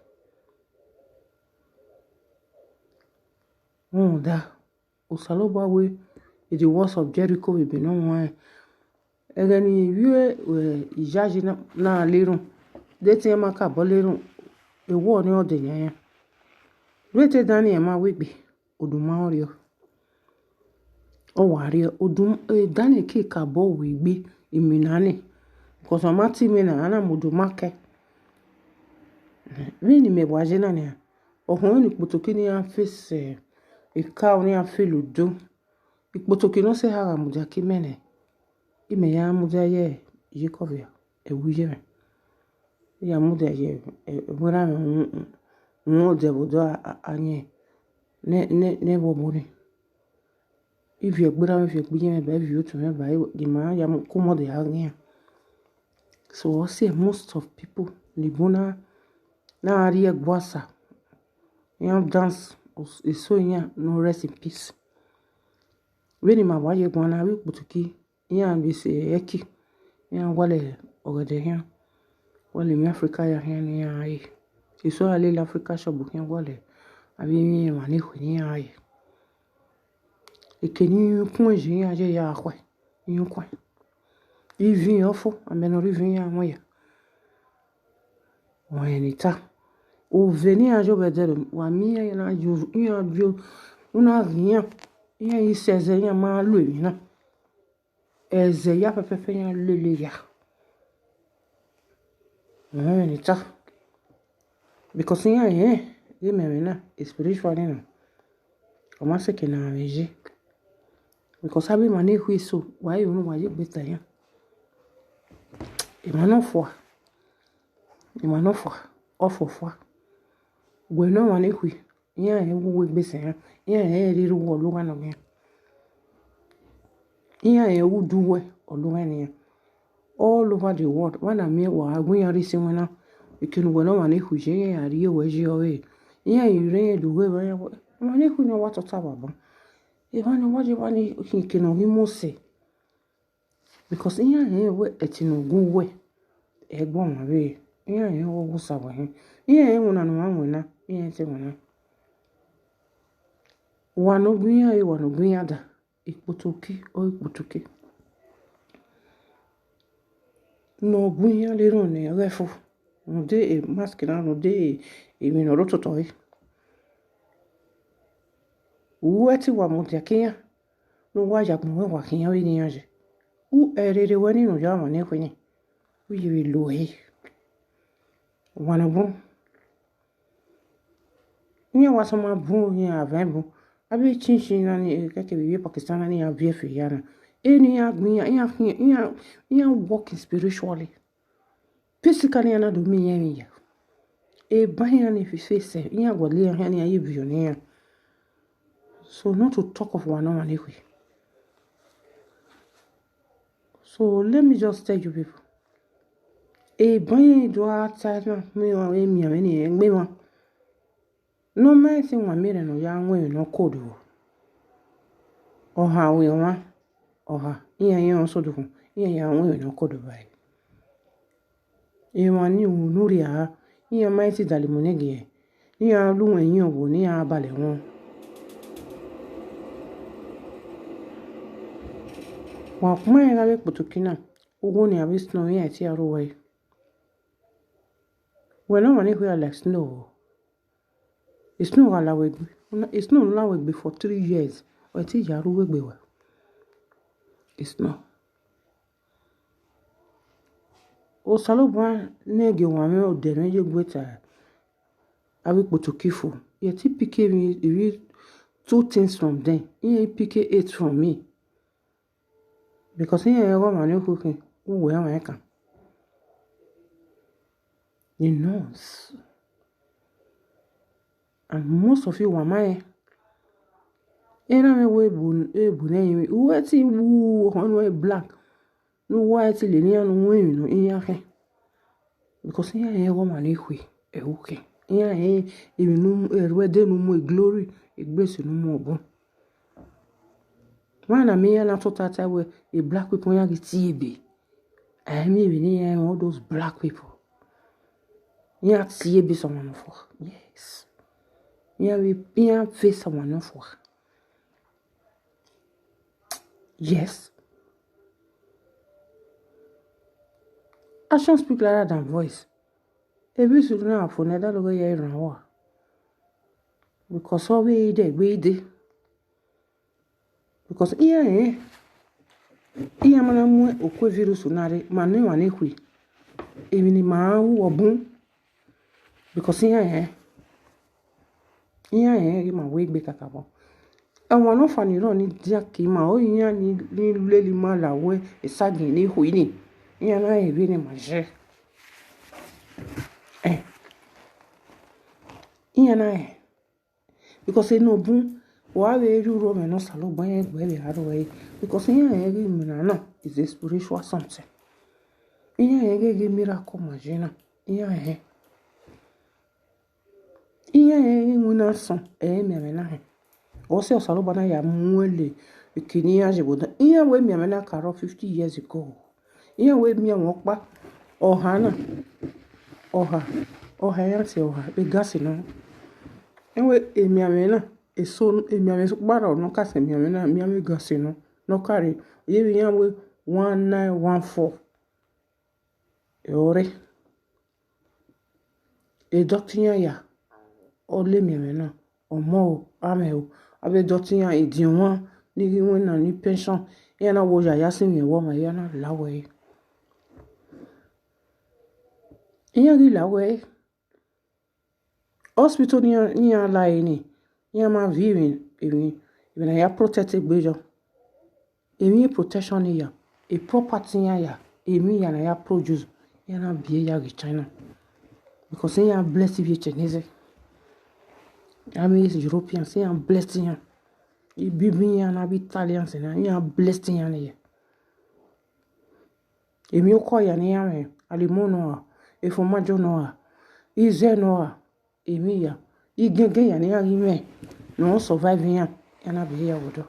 Da. O saloba we the walls of Jericho we be no one. Egani wiwe ijaji na lerun. De ti ma ka bo lerun. E wo ni ode yan. Rete dani e ma wegbe. Oduma orio. O wari odum dani ki ka bo wegbe iminani. Because amati me na ana moduma ke. Vini me waje na ni. Ohun ni potoki ni an face ika oni an fe ludo. Potoki no se hara muja ki mene. Ime ya muja ye Jacob e wuje me. Ya muja ye wora me no de bodo anye ne bo mori. If you gbura me fi gbije me ba view to me ba di ma ya ko de anya. So I see most of people libuna na ari egwasa. You dance is so ya no rest in peace. When ma waje gwana wi putuki ya bi se eki ya wale ogede ya wale mi Africa ya ni ya ai ti so ale Africa shop ya wale abi mi ma ni khuni ya ai ikeni kun je ya je ya akwe yin kwa even ofo ameno riven ya moya wa enita o veni ajo bedere wa mi ya na jo una rien ya iseze ya ma lu mi na eze ya pepepe ya lele ya ni ta because ya ye me na spiritually no o ma se ke na meje because abi ma na hu so why you know why you better ya e ma no fo ofofo we no ma na hu ya wo gbese ya ri ru wo lo ga no me ya wo duwe olu eni all over the world when I me wa agun ya ri si wona ikinu we no ma na hu je ya ri we je o e ya ire duwe ma na hu no wa to ta baba e ba no waje ba ni ikinu hi mose because ya we etinogun we egbon ma be ya wo sa wa he ya wona no ma wona ya ti wona wa no gun ya da ipotoki o ipotoki no gun ya le ron ne refo no de e maskina no de e mi no rototo e uweti wa mo te kinya no wa ja mo wa kinya wi ni anje u erere wani no ja ma ne kwenye u yi lo he wana bon nya wa so ma bu nya avembu abi chinchin na ni kake bi Pakistan na ni ya bi fe yana eni ya gbin ya walking spiritually physically na do mi ya e ban ya ni fi face ya godle ya ni ayi billionaire so not to talk of one on anyway. So let me just tell you people e ban do ata na mi wa mi ni engbe wa no me si wa mi re no ya nwe no code wo oha we wa oha iya so do iya nwe no code bai e wa ni unuri a iya mai ti dalimonege iya lu yin owo ni abale won wa kuma ya ga potokina owo ni abi snow ya ti aro we no money who like snow it's no ala we it's no la we for 3 years o ti ya ro we gbe wa it's no o saloba nege wa me o de meje gbeta abi potokifo ye ti pike me 2 things from them ye pike 8 from me because ye go man cooking we am can you know and most of you were my me we bu na yin we ti wu on we black no white le ni anu we no in ke because ye go man e okay ye nu we de nu mo glory igbesi nu mo obo wana me na to tata we a black people ya get tiebe I me be ni all those black people ya tiebe someone for yes ya we face someone for yes action speak louder than voice ebi su na for na da lo ye ran wa because of we dey because iya mana mu okwe virus nare ma ni wa na hui emi ni ma wu obun because iya ma we gbe kakabo àwọn no fa ni ro ni dia ki ma o iya ni leli ma la we isagi ni hui ni iya na e bi ni ma je iya na because no bun wa we ru ro me no salo gban egbe le aro we because iya ri mi na is a spiritual something iya ge miracle magina iya una son me na o se o salo bana ya muele ikini ya jiboda iya we me na karo 50 years ago iya we mi won pa oha ya ti oha be gas no enwe emi amena eso emi ame so gbara no ka se mi ame gas no carry ye bi yan we 1914 ore e doctor ya o le mi amena omo ame o abe doctor e di won ni won na ni pension ya na wo ya sin mi wo ma ya na lawe Iya gila we. Hospital ni ala ini. Iya ma vivi ini. Even ya protected bejo. Emi protection ni ya. E property ya. Emi ya na ya produce. Ya na biye ya ge China. Because ya blessed bi Chinese. I mean Europeans ya blessed ya. I bibi ya na bi Italians ya blessed ya ni ya. Emi oko ya ni ya me. Alimono a. Efomajo no a. Ize no a. Emi ya. Igenge ya ni ya ime. No survive ya. Ya na biye ya wodo.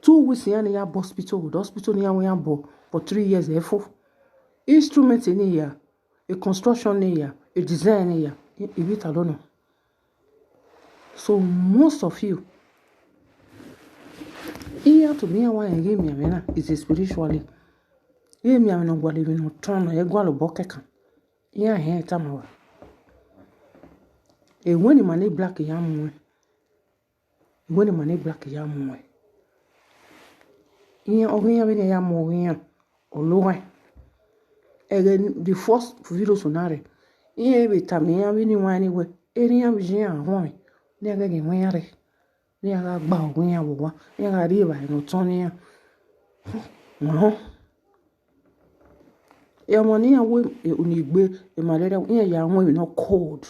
2 weeks ya ni ya hospital wodo. Hospital ni ya bo for 3 years efo. Instrument ni ya. A construction ni ya. A design ni ya. Ibita lono. So most of you, here to me wa enge mi amena is spiritually. Ye mi amena gwa le no ton e gwa lo bokeka. Here he tamawa. E woni mane black ya mu. E woni mane black ya mu. Here ogun ya be ya mu here. Olowe. The first video sonare. Here be tamia be ni wani we. Eri ya bi ya ho. Ni aga ge nwere. Ni aga gba ogun ya wo wa. Ni aga ri ba no ton ni ya. No. E mo ni ya we onigbe e malaria ya won no cold.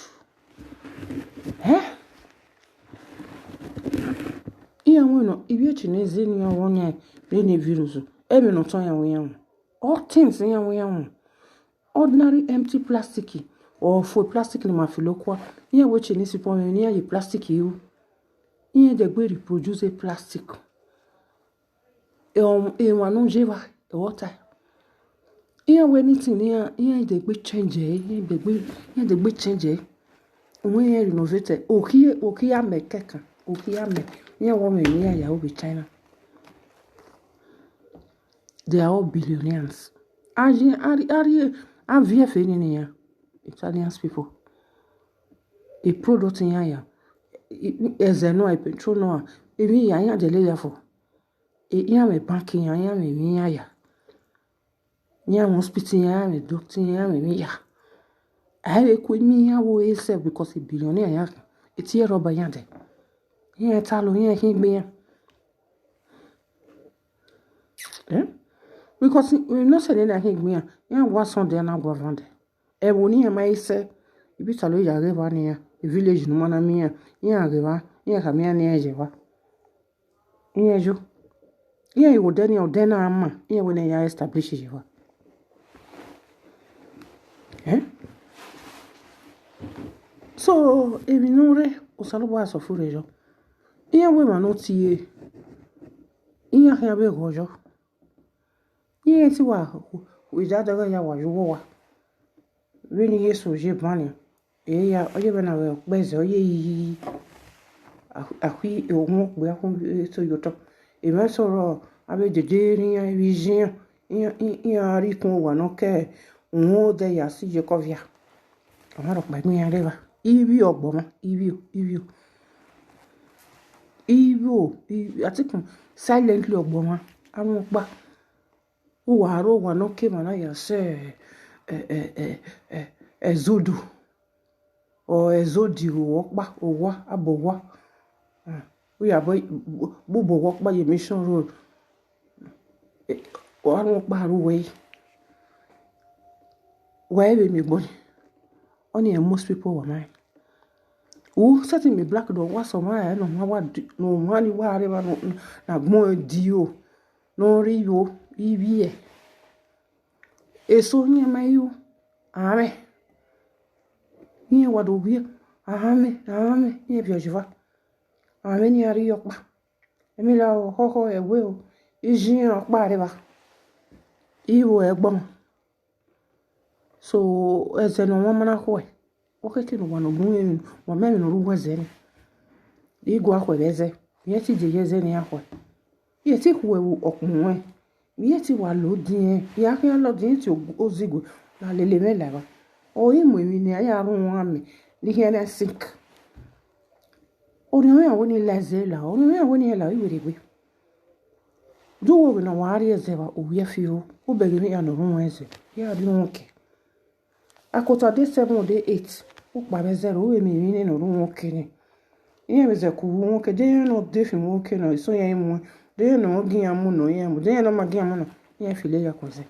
Iya won no ibi Chinese ni ya won ya ni virus. E me no ton ya won ya. All things ya won ya. Ordinary empty plastic or for plastic ni ma fi lokwa. Iya we Chinese po ni ya plastic you. Iya de gbe reproduce plastic. E wa no jeva e water. Iya we anything iya de gbe change iya de gbe change. When you renovate okiya me keka okiya me iya wo me ni ya obi China. They are all billionaires. Ari VF ni ya Italian people. A product in ya ezeno e petrol no ebi ya de le ya for. Ya me banking ya me ya. Ya hospital ya me doctor ya me ya. I could me ya wo yourself because a billionaire ya. It's here roba ya de. Ya talo ya higbe ya. Because we no say na higbe ya wa son de na go vande. E woni ya mai se ibi talo ya reva ni ya. Village no mana mi ya reva ya ka mi na ejewa. Ya jo. Ya you den ya den na ama. Ya we na ya establish jewa. So, ebi nure osalobo asofure jo. Iya we ma no tie. Iya ya be gojo. Iya ti wa we ja daga ya wa yowo wa. We ni Yesu je bani. Ya oye be na we gbeze oye yi. Ahui e ohun gbe ahun so yoto. E ma soro abe dede ri ya vision. Iya ri kun wa no ke ohun de ya si je kovia. Amaro pa mi ya reva. Ibi ogboma ibi ati kun silently ogboma awon pa o wa ro wa no ke mana ya se ezodu o ezodi o pa o wa abowa o ya bo wo pa ye mission road o awon pa ru we be mi gbon. Only most people were mine. Oh, setting me black dog was some I no money whatever no more dio no rio EVA. E so near my you. Ame. Near what do we? Ame, near Viojava. Ame near Riokba. Emila ho a will. Is in or whatever. Evo a bomb. So as a no woman ahoy. Okay, no one of one man no was any. The guaco eze, yet it is any ahoy. Yet it will walk more. Yet it will load the Yakia logged into Ozigo, la lily lava. Or him women near Yaron, the hair sink. Only when he lazella, only when he allow you with it. Do we know what is ever, or we few, who beg me on the room, yeah, I don't care. akota day 7 or day 8 ukpa be zero we mi ni no ru kini iye be ze ku won ke de no de fi won ke no so yen mu de no gi amu no yen mu de no ma gi amu no yen fi le ya ko ze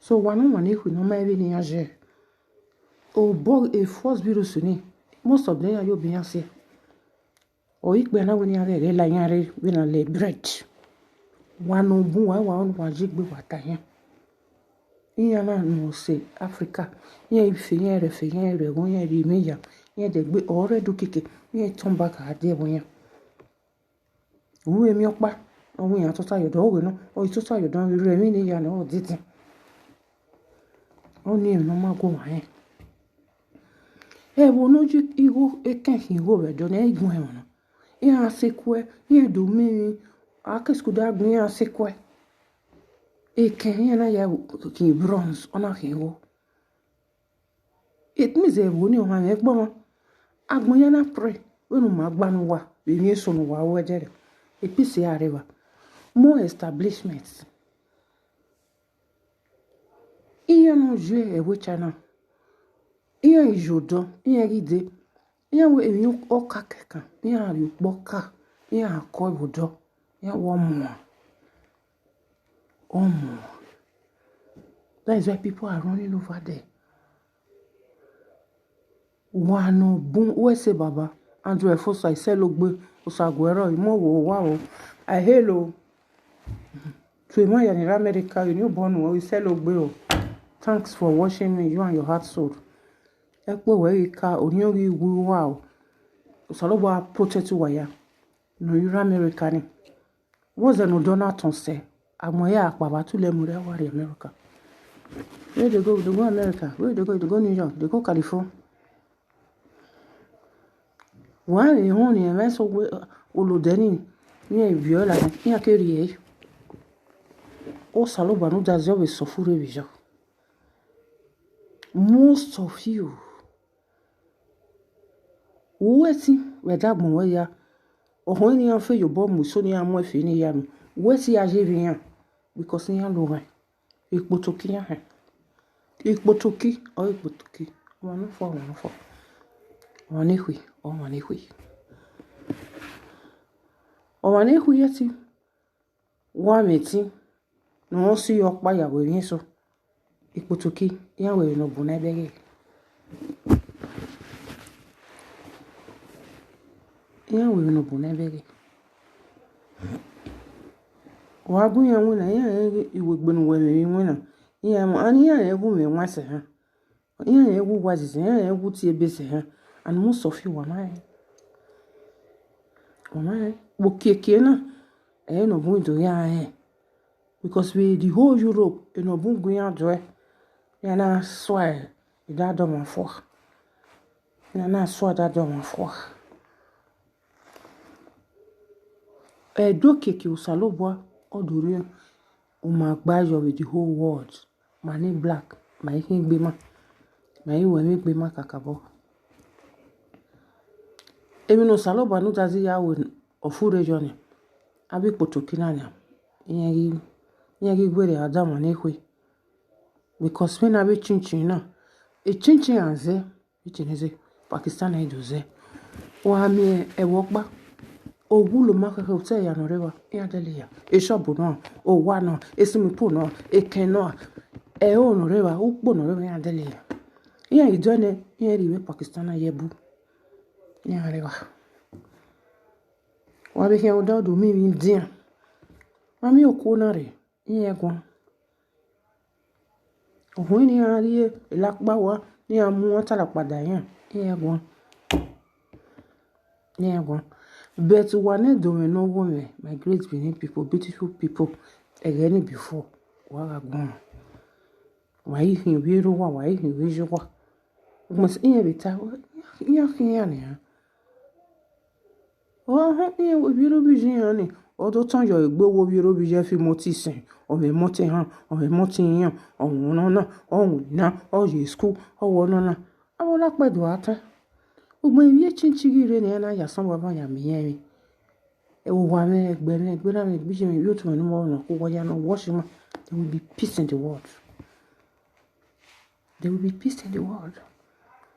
so wanu mani ku no ma be ni age o bo e force virus ni most of them are you bien see o ikpe na woni are re la yan re we na le bread wanu bu wa jigbe wata yen iya na no se Africa yen ife yen re won yen ri meya yen de gbe ore du keke yen turn back ade won yen uwe mi opa ohun yan to tayo do we no o to tayo do re mi ni ya na o diti o ni no ma go wa yen e wo no ju igo e kan hin go re do na igun e won iya sekwe yen do mi akesku da gun ya sekwe e kan yen na ya ki bronze ona hin it means e wo ni o ma me gbo mo agbon yen na pray we no ma gba no wa we ni so no wa wo jere e pisi areva more establishments iya no je e we chana iya ijodo iya gide iya we emi o ka keka iya ri poka iya ko ibodo iya wo mo that is why people are running over there wano bun we say baba Andrew Efosa iselogbe osaguero imowo wa o I hello to my in America you born o iselogbe o thanks for watching me you and your heart soul epo we ka oniori wu wa o osalogbo protect waya no you America ni was no Donaton say amoya apaba tule mure wa America where they go America where they go New York they go California wa e hon ni e so olodeni ni e viola ni akeri o saloba no da zo be sofure bijo most of you weti we da gbon we ya ohun ni an fe yobo mu so ni amo efe ni ya mi weti aje bi yan because ni an lo ran ipotoki yan ipotoki o ipotoki won no fo won ni hui o ni hui yeti wa meti no si opa ya we yin so ipotoki yan we no bu na bege wa gun yan we na yan iwe gbenu we mi na yan mo ani yan egu me nwa se ha yan egu wa se yan egu ti ebe se ha and most of you wama bo keke na no bu do ya because we the whole Europe no bu gun ya do ya na swear da do ma fo ya na swear da do ma fo do keke usalobo oduri o ma gba yo with the whole world mani black ma yin gbe ma we mi gbe ma kakabo emi no salobo no dazi ya we ofure joni abi potoki na nya yen gwere adam na ehwe because when abi chinchin na e chinchin anze ichineze Pakistan idoze wa mi e wokpa owulo makaka hotel ya no rewa ya dele ya e shop no o wa no e simipu no e ken no e o no rewa upo no rewa ya dele ya idone ya riwe Pakistan yebu ya rewa wa be here odo do mi dia mami okuna re yen gun ohun ni ari elapa wa ni amu won tala pada yan yen gun but one do me no woman my great Benin people beautiful people again before wa gun wa hin wi ro wa hin wi jo wa mo se yen beta yan ne o ha yen wi ro bi jin ni odo tan yo igbowo wi ro bi je fi mo ti sin o me mo ti han o me mo ti yan ohun na ohun na o ye school o wo na awola pedo ata gbogbo iye chinchigire ni na ya san baba ya mi yen e wo wa me egbe na me bi je mi yo to no mo na ko wo ya no wash ma there will be peace in the world there will be peace in the world.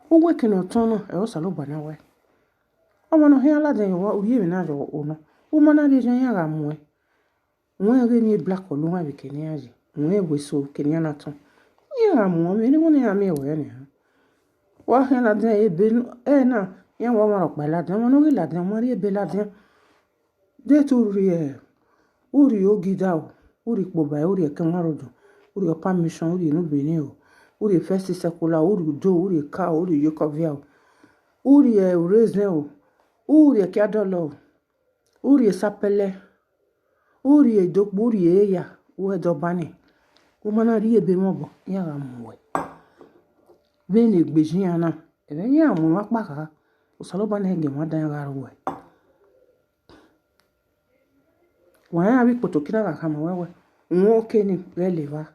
O working on tono e o salo bana we. O mo no he ala den wo uri mi na jo o no. O mo na de jan ya ga mu e. Wọ́n rí ní black or lóhùn àbíkẹ́ ní àjẹ́ wọ́n èwé so kìnìún náà tán yíyan àmọ́ mi ní wọ́n ní àmì ìwẹ̀ ni wọ́n hẹ́ ládùn ebe ẹ̀ náà yẹn wọ́n wọ́n ọ̀pá ládùn wọn lórí ládùn wọn rí ebe ládùn dé tó rí ẹ̀ ó rí ògidà ó rí pòbá ó rí ẹ̀kẹ́ wọn rọ̀dùn ó rí ọ̀pá mission ó rí inú benin ó rí first secular ó rí do ó rí car ó rí yokovia ó rí raisin ó rí ẹ̀kẹ́ adọ́lọ̀ ó rí sapẹ́lẹ́ uri edokpo uri ya we dobani o mana ri ebe mo bo ya ga mu we be ni gbeji ya na ebe ya mu wa pa ka o salo ba na ege wa dan ga ro we wa ya bi poto kina ga kama wewe won oke ni le leva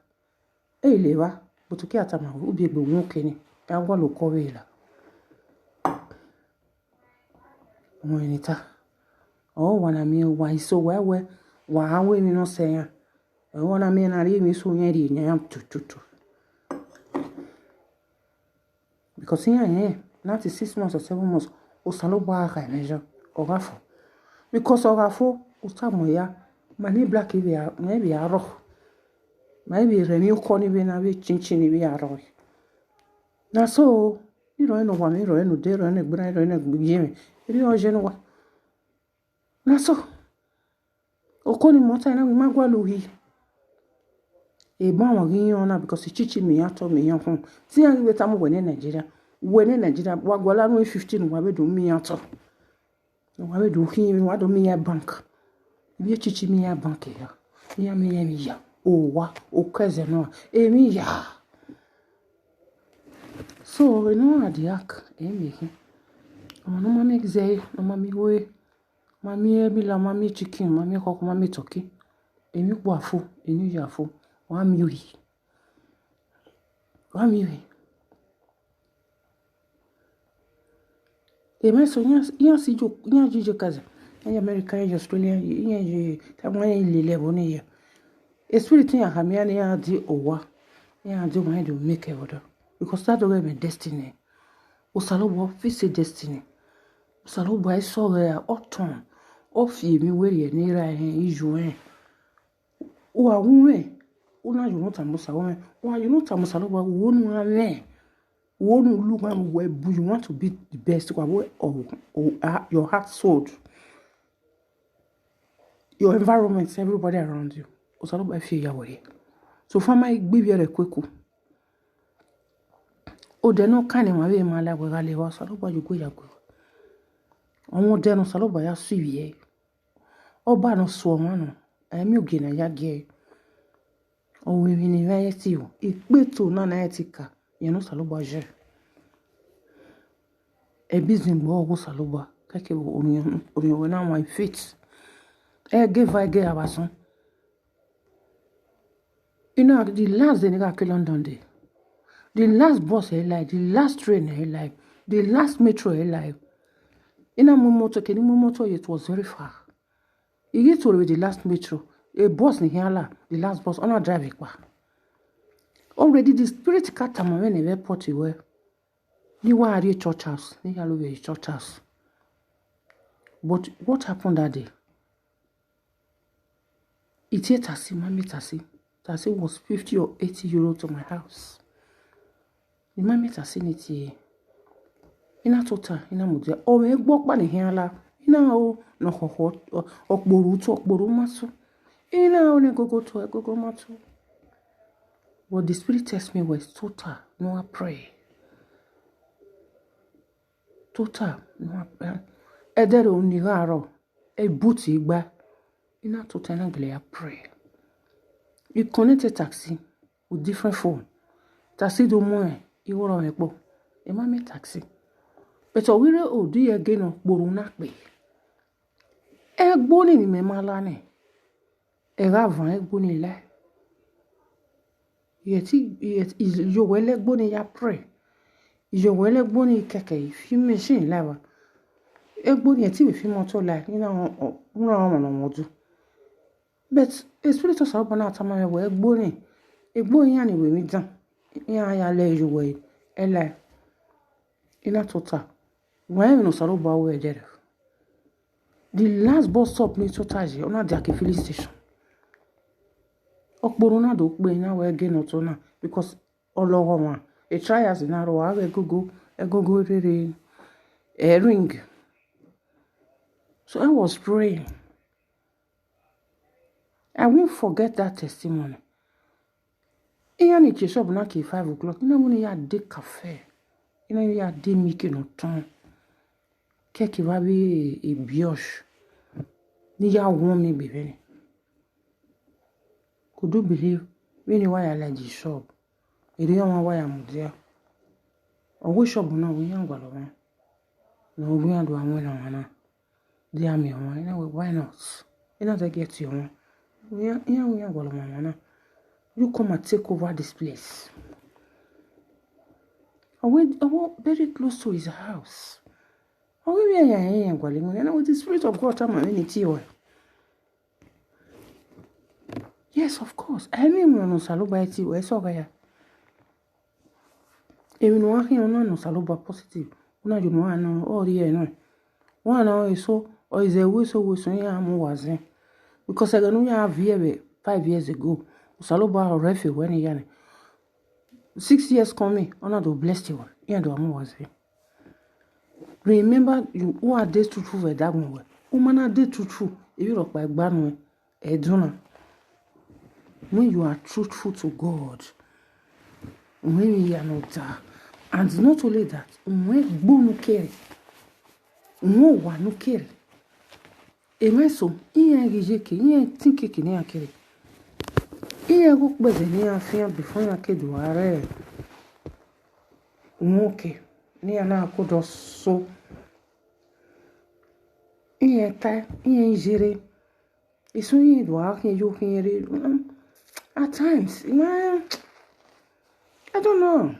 e leva poto ki atama ubi egbe won oke ni ya gwa lo ko we la mo ni ta o wana mi wa iso wewe wa hawe mi no senya e wona me na ri mi so nya ri nya tututu because nya not 6 months or 7 months o salo ba ka mejo o gafo because o gafo o tamo ya mani black ibe ya maybe ya ro maybe remi ko ni be na be chinchin ibe ya ro na so iro eno wa mi iro eno de iro eno gbra iro eno gbije iri o je no wa na so okoni mota na ma gwa lohi e ba wa gin ona because chichi mi ato mi yan hun ti an we tamu we Nigeria wa gwa la no 15 wa be do mi ato wa be do kin wa do mi ya bank bi chichi mi ya bank ya mi ya o wa o keze no e mi ya so no adiak e mi ki no mami gze no mami we mami ebi la mami chicken mami koko mami turkey emi po afo eni ya afo wa mi wi e me so nya si jo nya jijo kaza nya America nya Australia nya je ta mo nya lele boni ya spirit nya ha mi ani ya di owa nya do my do make e wodo because that will be destiny o salo bo fix destiny o salo bo I saw ya autumn ofi mi were ni ra iju o awun una you not amusa wo wa you not amusa lo wa wonu ame wonu lu ma we bu you want to be the best kwa your heart sold your environment everybody around you o salo ba fi ya wore so fa mai gbe bi re kweku o de no kan ni ma be ma la we ga le wa salo ba ju ko ya ko àwọn de no salo ba ya suivi oba no so ma no mi oge na ya ge o we ni va ti o ipeto na na etika ye no salo ba je e business gbo o salo ba kake omi we na my fit e give I get abason you know the last day nigga London day the last bus he like the last train he like the last metro he like ina moto it was very far. You get to the last metro, a bus in here, the last bus, on a driving car. Already the spirit cat when a airport you were. You were at your church house, you church house. But what happened that day? It's here taxi, mommy taxi. Taxi was 50 or 80 euro to my house. The mommy taxi it here. In a total, in a mudra, or a walk by the here, ina o no ho okboru maso ina o ne gogo maso what the spirit tells me was total no I pray total no I pray edere oni garo e buti igba ina total na gle I pray you connect a taxi with different phone taxi do mo e woro epo e ma me taxi but we re o do again okboru na pe egboni ni me mala ni van egboni le yeti yo wele egboni ya pray yo wele egboni keke fi machine lewa egboni yeti we fi moto la ni na una mo du but espiritu so bana atama we egboni ya ni we mi dan ya le juwe ela ina tota when no salo ba we there the last bus stop ni tota je ona dia ke filling station okporo na do pe na we ge no to na because olowo wa e try as na ro wa egogo rere ring. So I was praying. I won't forget that testimony. Iyan ni shop na ke 5 o'clock. Ina mo ni ya de cafe. Ina ya de miki no ton. Keki wa bi e brioche. Ni ya won mi bebe ni. Could you believe when you wire like the shop? Iri yon wire mo dia. Owo shop na wo yan gwa lo wa. Na wo yan do awon na wana. Dia mi won. Ina why not? Ina they get you won. We yan gwa lo wana. You come and take over this place. I went very close to his house. I went with the Spirit of God. Yes, of course. I mean, no saluba eti we so ga ya. Even one here no saluba positive. Una you know no all here no. One now is so or is a way so ya am was. Because I know you have here 5 years ago. Saluba refuge when he 6 years coming, honor to bless you. Yeah, do was it. Remember, you who are days to true that one. Woman are day to true. If you look by Banwe, Eduna. When you are truthful to God, when you are not that, and not only that, when Bono carry, no one no carry. Emeso, iye gijeke, iye tinkeke ni akere. Iye go gbede ni afian before na kedu are. Nwoke ni ana akodo so. Iye ta, iye jere. Isu iye do akin yo kinere. At times, I don't know.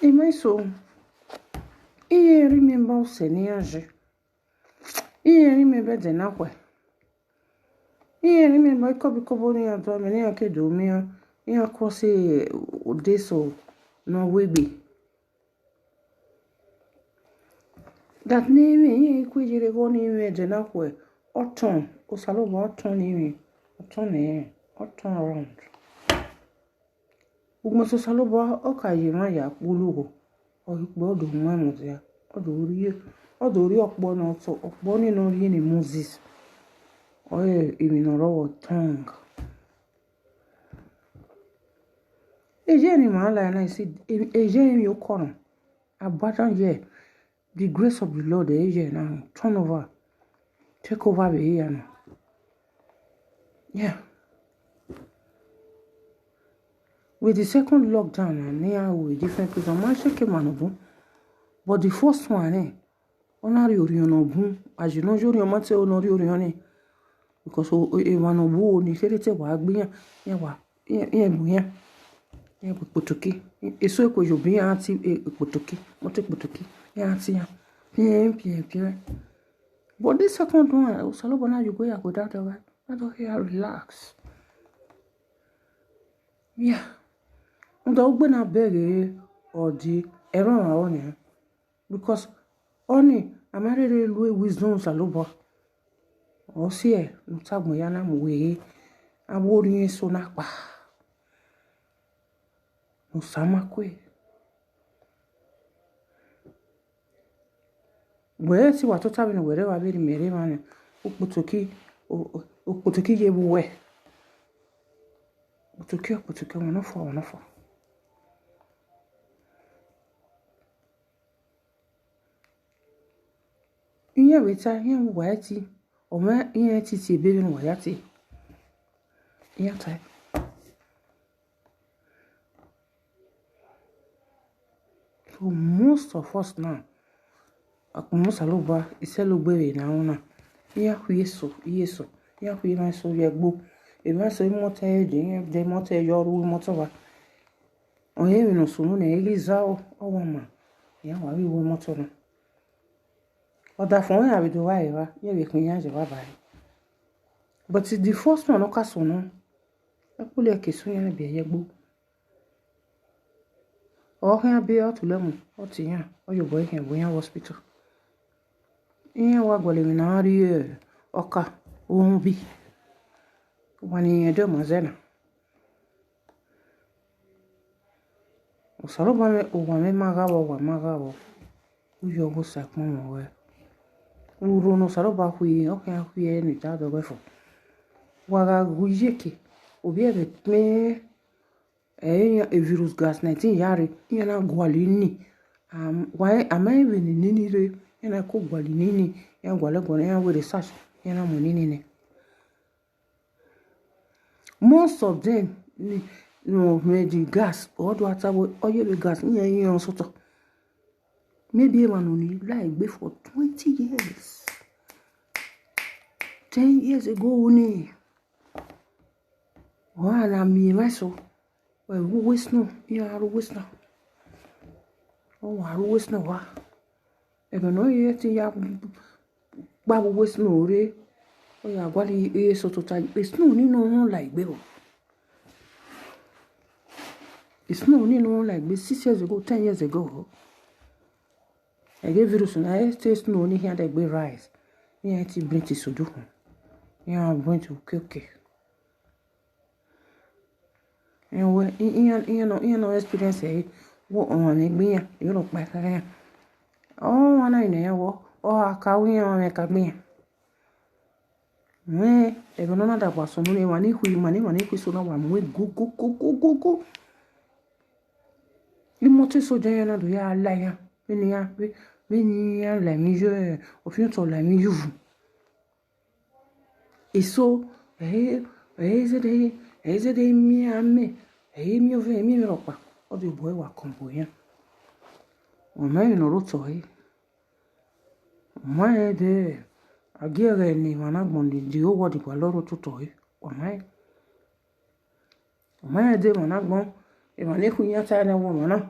Emeso, iye remember seniaje. Iye remember denakwe. Iye remember kobo ni ato me ni akedo mi ya kwose odeso no webe. That name iye kwijire go ni we denakwe oton osalobo oton ni we oton ni oton around. Ugmo so salobo okaye ma ya pulugo o ipo do nwa mo ya odo ori okpo na so okpo ni no ri ni Moses. Oye, even no tongue. Eje man like I see eje mi okon. Abatan ye. The grace of the Lord eje now turn over. Take over the here now. Yeah. With the second lockdown and near with different people, man shake man. But the first one onari orionobu as you know jori omate onori orione. Because one of who ni ferete wa gbiyan yen bu yen potoki eso eko jo bi anti potoki mo te potoki yen anti yan but this second one salobo na you go ya go that over I don't hear relax. Yeah, ndo gbe na bere odi eran awon ni because oni amarere lu wisdom salobo osie mtagbo ya na mwe abori so na pa usama kwe we si wa to tabi ni were wa biri mere man opotoki ye buwe opotoki wona fo iye weta yen wa ti o ma iye ti ti bebe no wa ya ti iye ta. So most of us now, most aloba iselugbe na una. Iya huyeso, iya huyema so yegbo. Eba so mote de mote yoru moto wa. Oye mi no sunu na eliza o wama. Ya wa wi wo moto no. Oda fon ya bi do wa eva, ye be kun ya je wa ba. But the first one okaso no. Akule kesu ya be yegbo. o he be o tulemu o tiya o yo boy he boya hospital iya wa gwale na ri oka o bi wani edo mazena o saro ba me o wa me magawo uyo go sakmo mo we uro no saro ba hui o ka hui ni ta do befo waga gujeke obi ebe me virus gas 19 yari yana gwali ni why am I even nini re yana ko gwali nini ya gwale ya we research yana mo nini ne most of them no made gas or do atabo oil gas yan soto maybe man only like before 20 years 10 years ago ni wala mi maso we wisno ya ru wisno o wa ru wisno wa ebe no ye ti ya gba wisno re o ya gwali e soto ta wisno ni no like be o it's no ni no like be 6 years ago 10 years ago I gave virus na I taste no ni here that be rise ni ti bring so do ya going to okay and we no experience eh wo on egbe yan yo lo pa kan oh ana ina ya wo o akawi yan me ka gbe we e go na da pa so mo ni wa ni hu so na wa mo go ni mo ti so je na do ya la ya ni ya la mi je au fin to la mi you et so ezede mi ame mi ove mi ropa o de boy wa kombo yan o mai no roto mai de agere ni mana gbondi di o wodi pa loro tuto o mai de mana gbon e ma ne kunya ta na wo mana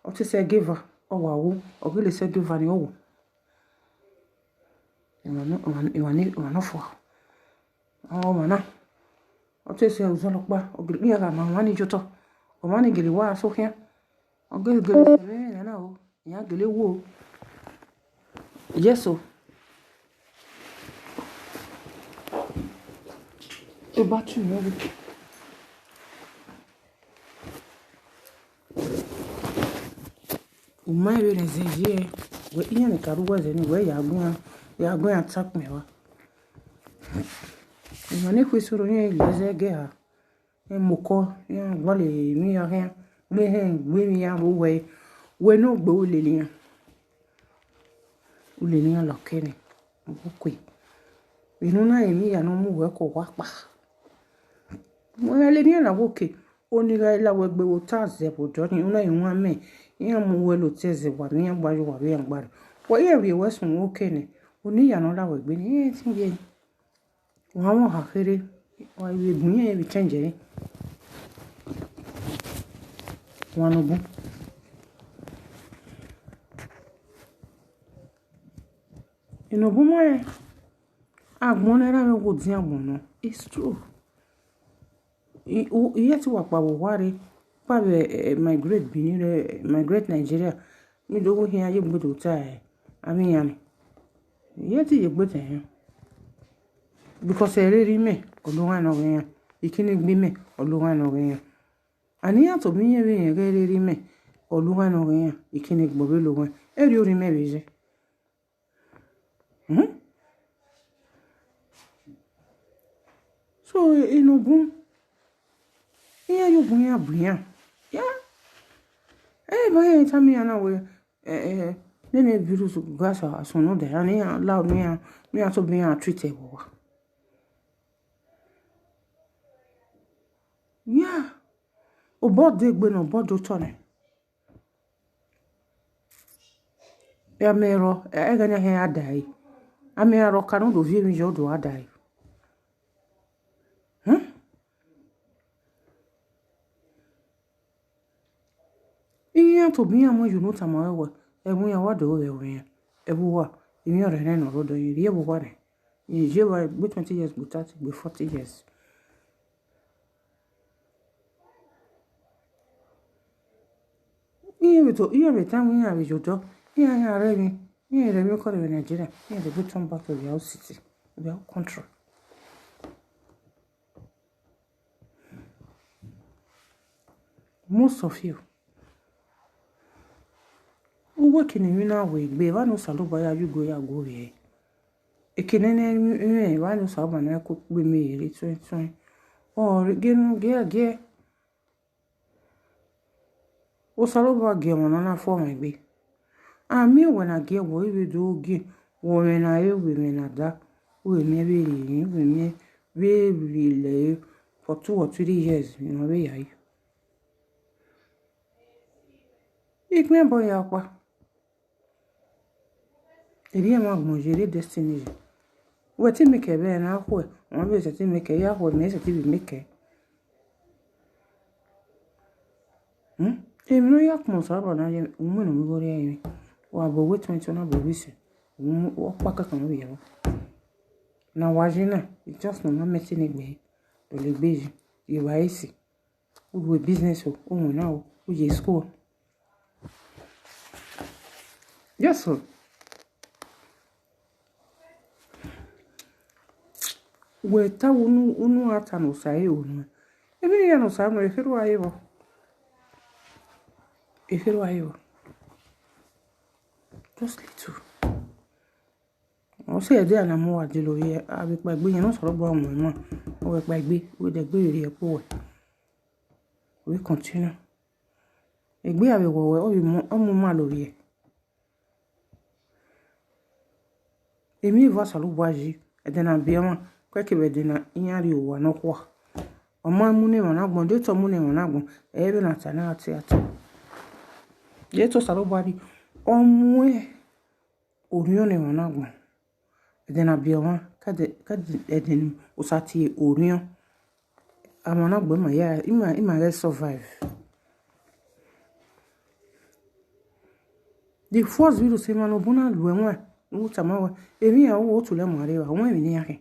o ti se giver o wa wo o gele se giver ni o wo e ma no fo o mana o te se uzolo pa o gele ya ma wani joto o mani gele wa so kia o gele se na o ya gele wo yeso e batu no o mai be na zeje we iya ne karuwa zeni we ya gwa attack me wa mane kwisoro yen glazege ha moko yan wale mi ya hen me hen gbe mi ya wo we no gbe o le ni lo kene o kwe inu na emi ya no mu we ko wa pa mo le ni na wo ke oni ga la we gbe wo ta ze bo jo ni una yin wa me yan mu we lo teze wa ni yan gba yo wa yan gba wo ye bi we sun wo kene oni ya no la we gbe ni tin bi wọ́n ha kéré wọ́n ibi gbìyàn ibi change wọn ogun inogun mo e agbon era me wo din agbon no it's true iye ti wa pa wo ware pa be migrate Benin migrate Nigeria mi dogo hin aye gbodo ta ami yan iye ti ye gbodo yan because eri me Olúwa no yan ikini gbe me Olúwa no yan aniyan to mi yen yen eri me Olúwa no yan ikini gbo be lo wan eri ori me beje so inogun iya yo bun ya buyan ya ba yen tami ana we nene virus gas asono de ani la mi a to be an treatable yeah o bode gbe no bodo tone ya mero e ganya he adai amero kanu do vie mi jodo adai iya to bi amo you know tamawe ebu ya wado we ebu wa imi ore ne no rodo yi ebu wa ne yi je wa 20 years but 30 be 40 years Ihe be time we have jojo. Here I ready. Here the real call in Nigeria. Here the good turn back to the house city. The whole country. Most of you. Who working in now way, babe, I know Saluba, you go here. A cannon, why no Salman, I cook with me, it's or again, gear. O Saluba gear on a form, maybe. I mean, when I get what we do, get when I women at that, we may be we may really for 2 or 3 years, you know, where I. Ik me boy aqua. If you are my destiny. What you make a bear and out where one visit to make a yard what makes it even make a. If no yak most of an iron woman will go or about wait to know the reason. What pack can we have? Now, Wajina, it's just no messing it me. The libation, the rice. Who business or now, which is school. Yes, sir. Weta unu ata no sai unu. Ebe ya no sai no efiru ayo. Just little. O se e dey na mo wa dilo ye, abi pa gbe yen no soro bo mo mo. O we pa gbe, we de gbe ire po we. We continue. Egbe abi wo we o mo ma lori e. Emi va salu boaji, e de na bi ama. Kweke be na inyari uwa no kwa ọmọ mu ne wọn agbon de to mu ne wọn agbon ebe na tana ati de to saro bari ọmọ orion ne wọn agbon de na bi ọmọ ka de ni usati orion amona agbon ma ya ima survive the first video se ma no bona lu enwa no tamawa emi ya wo to le mo are wa won emi ni yake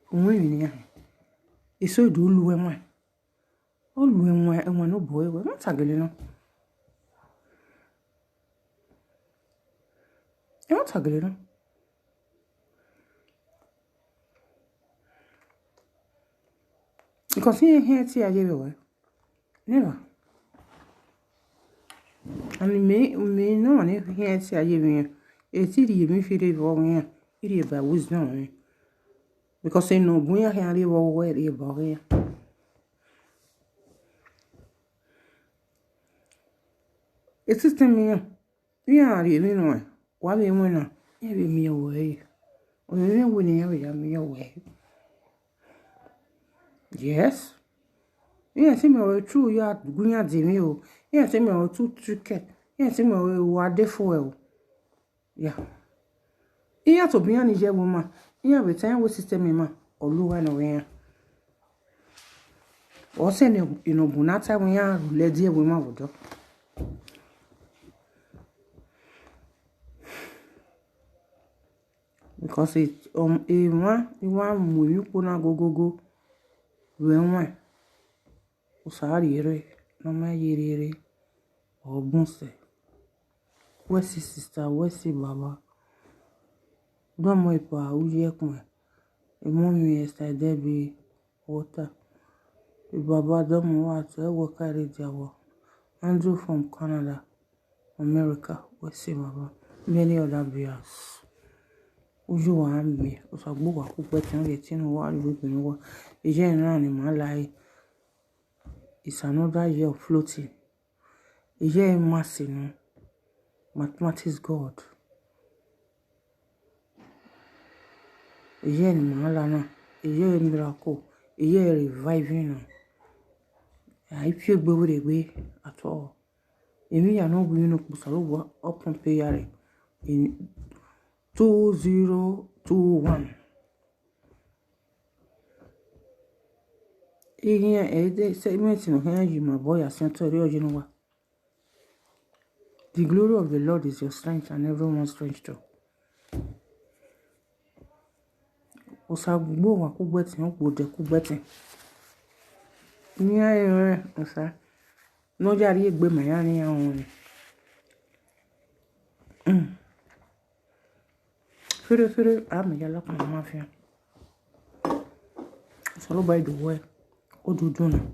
onwe ya eso do lu enwa o lu enwa no boy we ma tagele no e ma tagele no because here ti aje we never and me no ne here ti aje we e ti ri mi fi re bo we iri ba wisdom because they know bunya can live over the body. It's system me. We are living one. Why we winner? Every me away. Only winning every me away. Yes. Yes, me away true yard gunya demio. Yes, me away too tricky. Yes, me away what for. Yeah. Here to be an Niger woman. Here we time with system ma oluwa no we. O se ne bunata we ya lady we ma wodo. Because it e one mu yu ko na go we one. O sari ere no ma yere ogun se. We sister, we baba. Don't mo ipa uje kun e mo mi yesterday be water e baba don't mo what e wo carry jawo Andrew from Canada America we see baba many other beers uju wa me o so gbo wa ku pe tin re tin wa ri we ni wa e je na ni ma lai it's another year of floating e je massing mathematics god Iye ni malana, iye miracle, iye reviving. I feel be at all. Emi ya no we no kusalo up on payare in 2021. Iye ede segment no here you my boy asentori ojinu. The glory of the Lord is your strength and everyone's strength too. Osa gbo wa ku gbetin o gbo de ku gbetin ni ayo osa No jari egbe mayani ya on. Fere me yala kwa mafia. So by the way, Oduduna.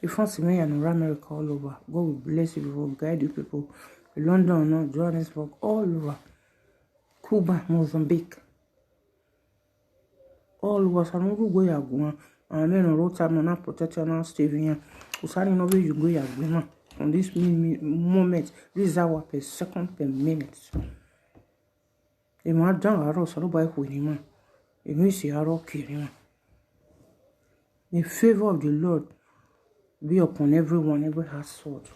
If you see me and America all over, God will bless you, will guide you people. London, no, Johannesburg, all over. Cuba, Mozambique. All over. So no go ya go. And then road time na protection now Steven. Usani no way you go ya go. On this moment, this hour per second per minute. Ema dan aro so by who ni man. Emi si aro kiri man. The favor of the Lord be upon everyone, every household.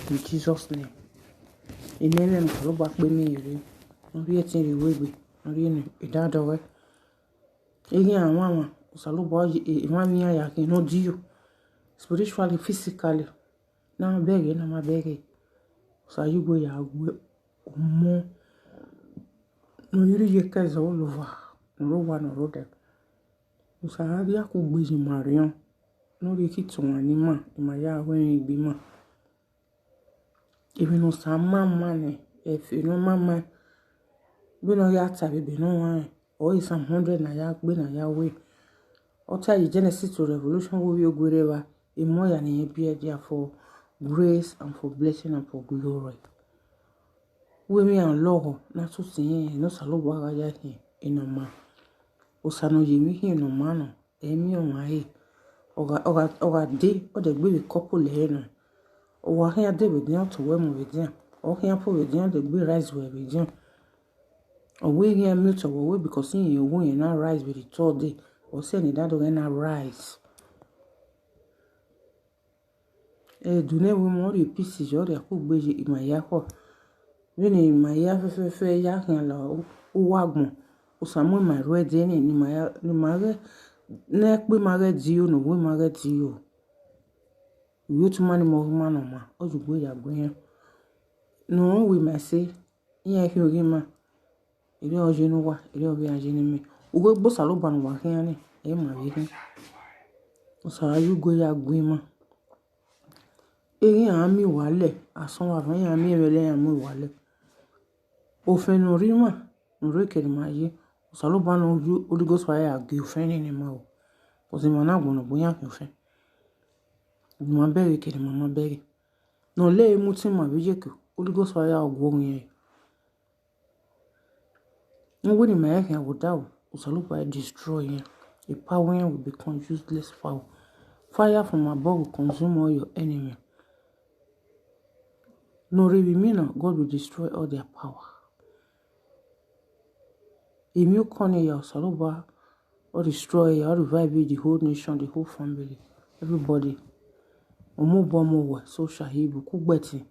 In Jesus' name. In the name of the Lord, back with me. No be etin the way. No be ni idadawe. Again, mama, Saloba, Imami Ayaki, no Dio. Spiritually, physically. Now I'm begging. So you go ya more. No, you really get all over. No one or other. So I have ya could be Marion. No, you keep to one in my yard when you be ma. Even though some money, if you know mamma, we know ya tabi be no one. Or is some 100 na ya be na ya way. Or tell you Genesis to revolution will you go wherever in more than a beer for grace and for blessing and for glory. Women and law, not to say, no saloba here in a man. Osano yemi here no man, emi on my or day or the baby couple here. Or here they begin to work with them, or here for with them the baby rise with them. Or we here mute away because seeing you won't not rise with the third day, or saying that when I rise. Do never more the pieces or the cook baby in my yako. When in my fair yakin law, wagmo, or someone my red in my neck we married you, no we married you. You to money more man or ma, or you go ya going. No, we may say, yeah, you il est au genou, il est au bien genou. Ou go boss alo ban wa hen e ma wi. O sa yu go ya gwima. E yan mi wale, ason wa yan mi wele yan mi wale. O fe no ri ma, no re ke ma ye. O sa lo ban o Holy Ghost wa ya gbe o fe ni ma o. O se mo na gbo no boya fi o fe. Mo ma bere ke mo ma bere. No le mu ti ma bi je ko Holy Ghost wa ya ogwo yen. No when in my hand without Usalupa destroy a power will become useless power. Fire from above will consume all your enemy. No revimina, God will destroy all their power. If you corner your Saluba or destroy or revive the whole nation, the whole family, everybody. Omo so shall he be kubeti.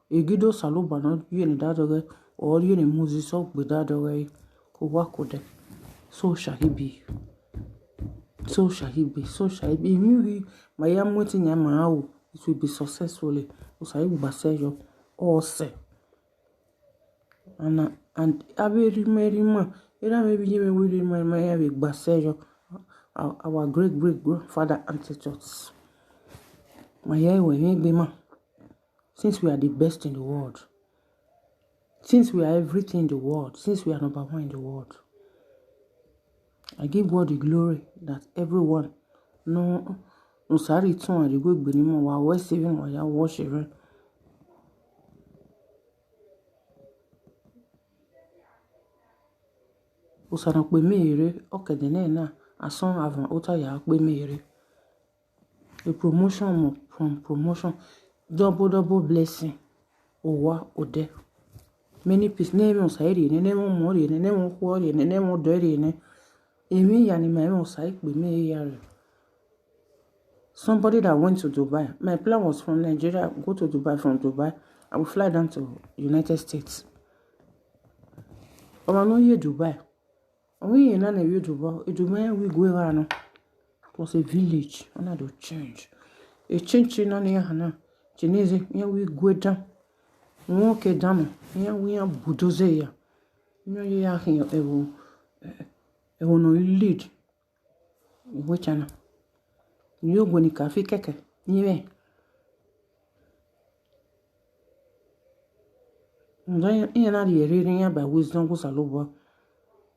A gido Saluba not you in that way or you in Moses up with that way. So shall he be. So shall he be. So shall he be. You, my young waiting at my house, it will be successfully. So I will say you all say. And I will remain man. It may be given with my heavy bassejo, our great grandfather ancestors. My hair will be man. Since we are the best in the world. Since we are everything in the world, since we are number one in the world, I give God the glory that everyone no sorry turn the good benimo while we're saving or you're worshiping. Usana pe mere okedene na ason avant ota ya pe mere. A promotion from promotion, double blessing. Owa ode. Many peace name on side in name on more in name on quarry in name on dirty in me and my own side with me. Somebody that went to Dubai. My plan was from Nigeria, go to Dubai. From Dubai, I will fly down to United States. But I know you Dubai. We in none of you Dubai, we go around. It was a village, another change. A change in on here, Chinese, here we go down. Okay, damn. Here we are bulldozer. You are here. I will no lead. Which one? You go ni cafe keke. Niwe. Ndo ina di reading ya by wisdom go saloba.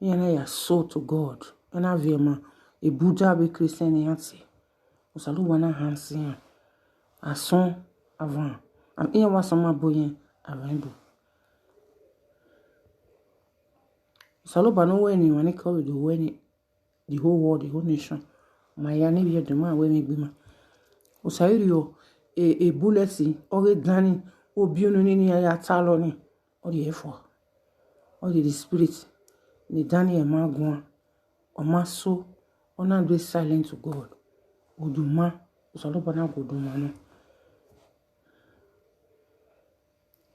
Ina ya soul to God. Ina vema e Buddha be Christian yansi. Saloba na hansi ya. Ason avant. Am ina wasama boyen avant. Saloba no weni wani call the weni the whole world, the whole nation. Mayani bi edema we mi gbima. Osairio e bulleti ore dani obiunu ni ya talo ni. All the effort, all the spirit, the Daniel Magua, or Maso, or not be silent to God. Oduma, Salopana Godumano.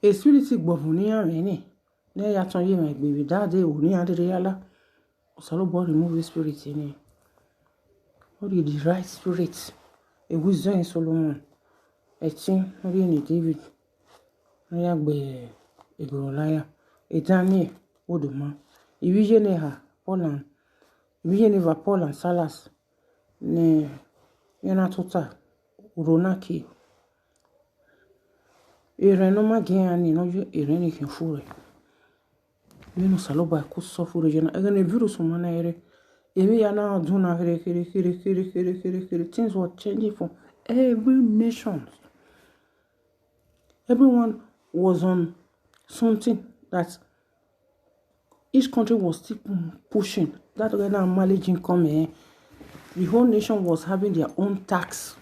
A spirit bovunia, any. Nay, I told you, my baby, that day, Unia de Reala, Salobo remove the spirit in it. All the right spirit, a wisdom in Solomon, a thing, really David, I be. Egorolaya Daniel Oduma Ibijene ha Poland Ibijene va Poland Salas ne yana tota Uronaki Irenoma Giani no Irene can fure Vino Saloba ku sofure jena agane virus mana ere Emi yana duna kiri things were changing for every nation. Everyone was on something that each country was still pushing. That way now managing come the whole nation was having their own tax.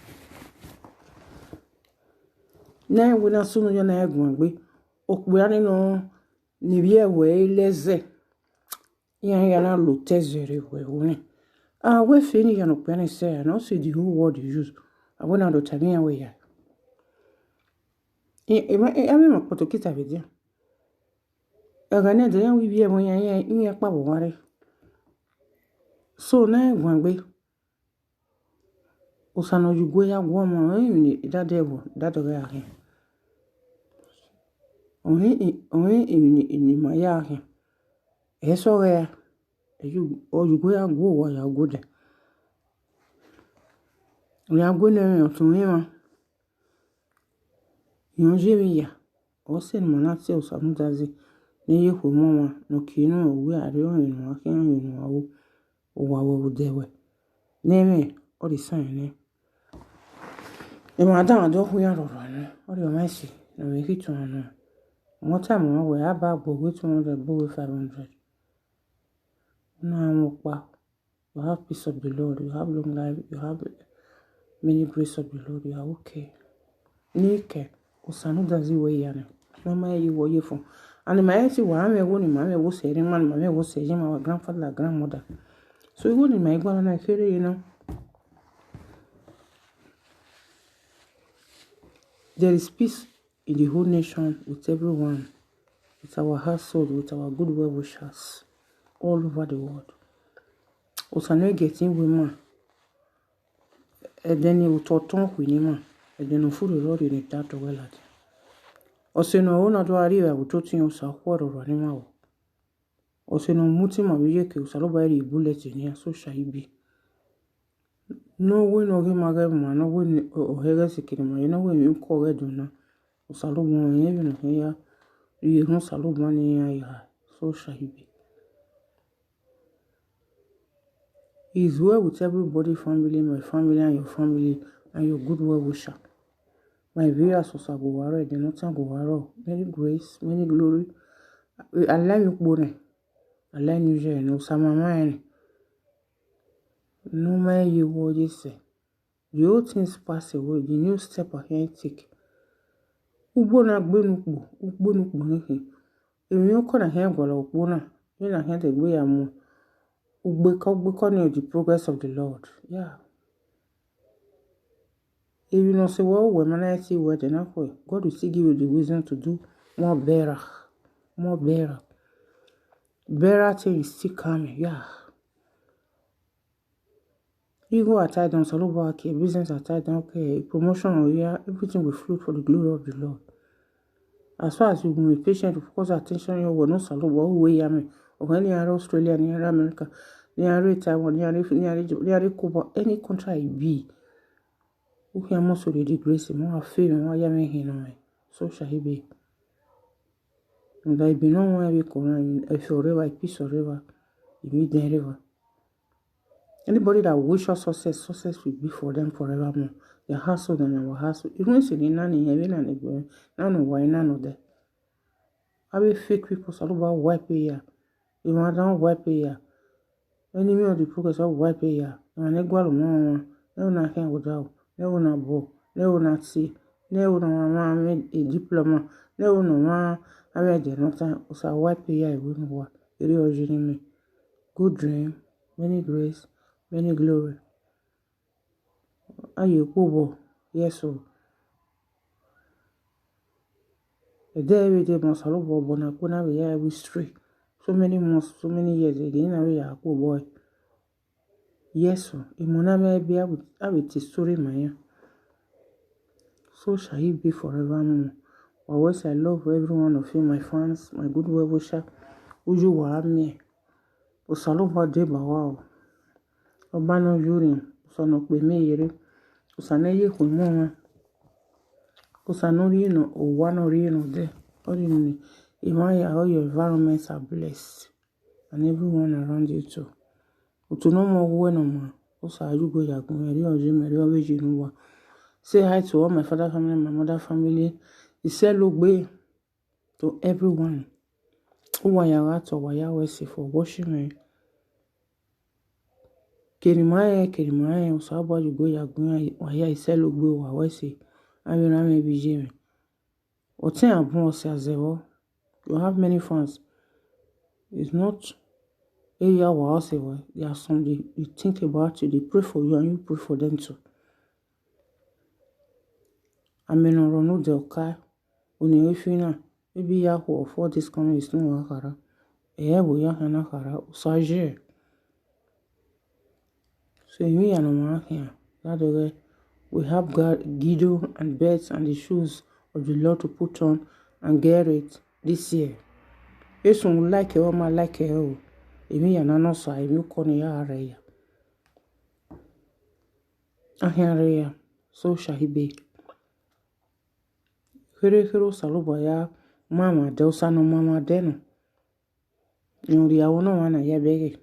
Now when I saw you na egwangbe okweani no nibiye we leze yana lo tezere we woni we fini yana okweani say no see the whole world use I went out to Tania we ya ma potokita vedia agane de yan wibiye mo yan pa bo ware so na egwangbe osano yugwe ya gwo mo ni dadewo dadoga ya Only in my yard. Eso ya you go ya go while you go there. We are going to him. You ya. O send manate o samu dazi. Ne ye ko mama no kinu we are doing no kan you know o wa wo dewe. Name all the sign ne. E ma dan do hu ya roro ne. O de o ma si na we hit on. What time we have about 200 with 500. No, you have peace of the Lord, you have long life, you have many grace of the Lord, you are okay. Nike, Osanu does the way yana. No matter you were you from. And my auntie, why I'm a woman, my was saying, man, my was saying, our grandfather, grandmother. So you wouldn't my God and I feel you know. There is peace in the whole nation, with everyone, with our household, with our good well wishers, all over the world. Osano getting women, and then you talk with him, and then you food road in that well at. Oseno ona do arriva, we told you so what or animal. Oseno mutima vijeke, usalobari bullet in here, so shall he be. No way, no game, man, no way, or Hegasikima, you know when you call it, no. Salomon even here, you know Salomon so shall he be. He is well with everybody, family, my family, and your good well wisher. My viewers also go worry, they not go worry. Many grace, many glory. I like you, Bonnie. I like you, no summer mine. No matter you what you say. The old things pass away, the new step ahead take. Ubona gbonukpo niki emi o kona he gwala ubona you na he the way am ugbe the progress of the Lord yeah if you know say well when I see what enough God will still give you the wisdom to do more better things still coming yeah you go outside down solo okay business outside down okay promotion or yeah everything will flow for the glory of the Lord. As far as you be patient, of course, attention, you will not salo way yame. Or any other Australia, near America, near Taiwan, near Cuba, any country I be. Who can most of the grace more fame why you him so shall he be. And I be no one we corner if you river peace or river, you meet the river. Anybody that wish us success will be for them forevermore. Their household and our household. You don't see the nanny even and the none of why none of them. I will fake people so about wipe here. If I don't wipe here. Enemy of the progress of wipe here. And I go along. No, I can't without. No, na bo. No, not see. No, no, made a diploma. No, no, I read the nothing. So wipe here. I wouldn't work. It is me. Good dream. Many grace. Many glory. Are you Bobo? Yes, so. A day every day must have Bobo na kuna we are we straight. So many months, so many years again, we are poor boy. Yes, so. Imona may be I will story my. So shall he be forevermore. Always I love every one of you, my fans, my good well wisher. Uju wa me. Osaloba de bawa. Obano yurin. Sono pe me yere. Usaneye kunwa. Usanori no o one or no there. Ordinary. Imaya all your environments are blessed. And everyone around you too. Utunomo wenoma. Usa you go yagun. Eri oji meri oweji nuwa. Say hi to all my father family, my mother family. He said look to everyone. Uwayarato wayawesi for worshiping me. Kerimaye, usaba you go yagun waya he said look wawesi. Amina me bijime. Oten abun se azewo. You have many fans. It's not area wa asewo. There are some they think about you, they pray for you and you pray for them too. Ameno rono de okai. Unifina. Maybe Yahoo for this coming is no akara. Ebu Yahana Kara, Usaje. So we are no more here. That way, we have got Guido and beds and the shoes of the Lord to put on and get it this year. Yes, one like it, my like it. Oh, if we are not so, if you call me area. Area, so shall he be. Hero Salubaya, Mama, Dosano, Mama, Deno. Yori awono wana ya bege.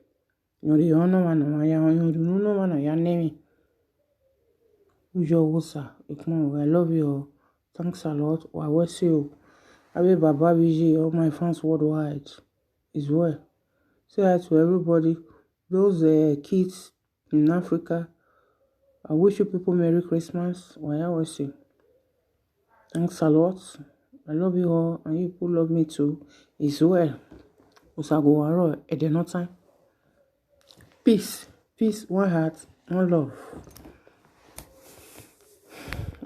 Yori ono wana ya yori nuno wana ya nemi. Ujo wusa. I love you. Thanks a lot. I bless you. Abe Baba Biji, all my fans worldwide. Is well. Say hi to everybody. Those kids in Africa. I wish you people Merry Christmas. Why I was you. Thanks a lot. I love you all, and you people love me too. Is well. Usagowaro at the no time. Peace, one heart, one love.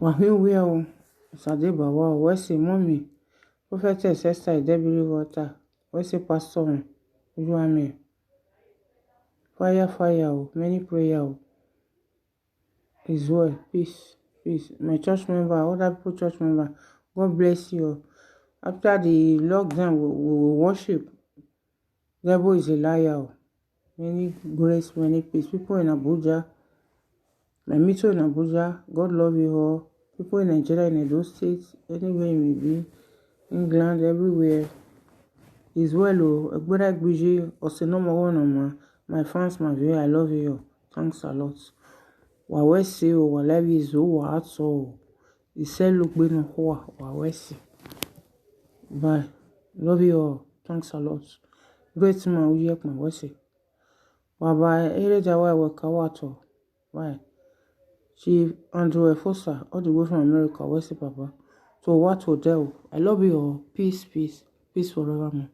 Wahim will Sadeba, where's the mommy? Prophetess sister, Debbie water. Where's the pastor? You are me. Fire, many prayer. Is well, peace. My church member, other people church member, God bless you. After the lockdown, we will worship. Devil is a liar. Many grace, many peace. People in Abuja, my meet in Abuja, God love you all. People in Nigeria, in Edo State, anywhere you may be, England, everywhere. Is well, Agbera Gbiji, Osenomawonoma, my fans, my viewer, I love you. Thanks a lot. Wawesi, Walavizo, Wato, Isel Lukbeno Hoa, Wawesi. Bye. Love you all. Thanks a lot. Great man, Uyek Mawesi. Bye. Erejawa Wakawato. Bye. Chief Andrew Efosa, all the way from America, West Papa. So what hotel? I love you all. Peace forevermore.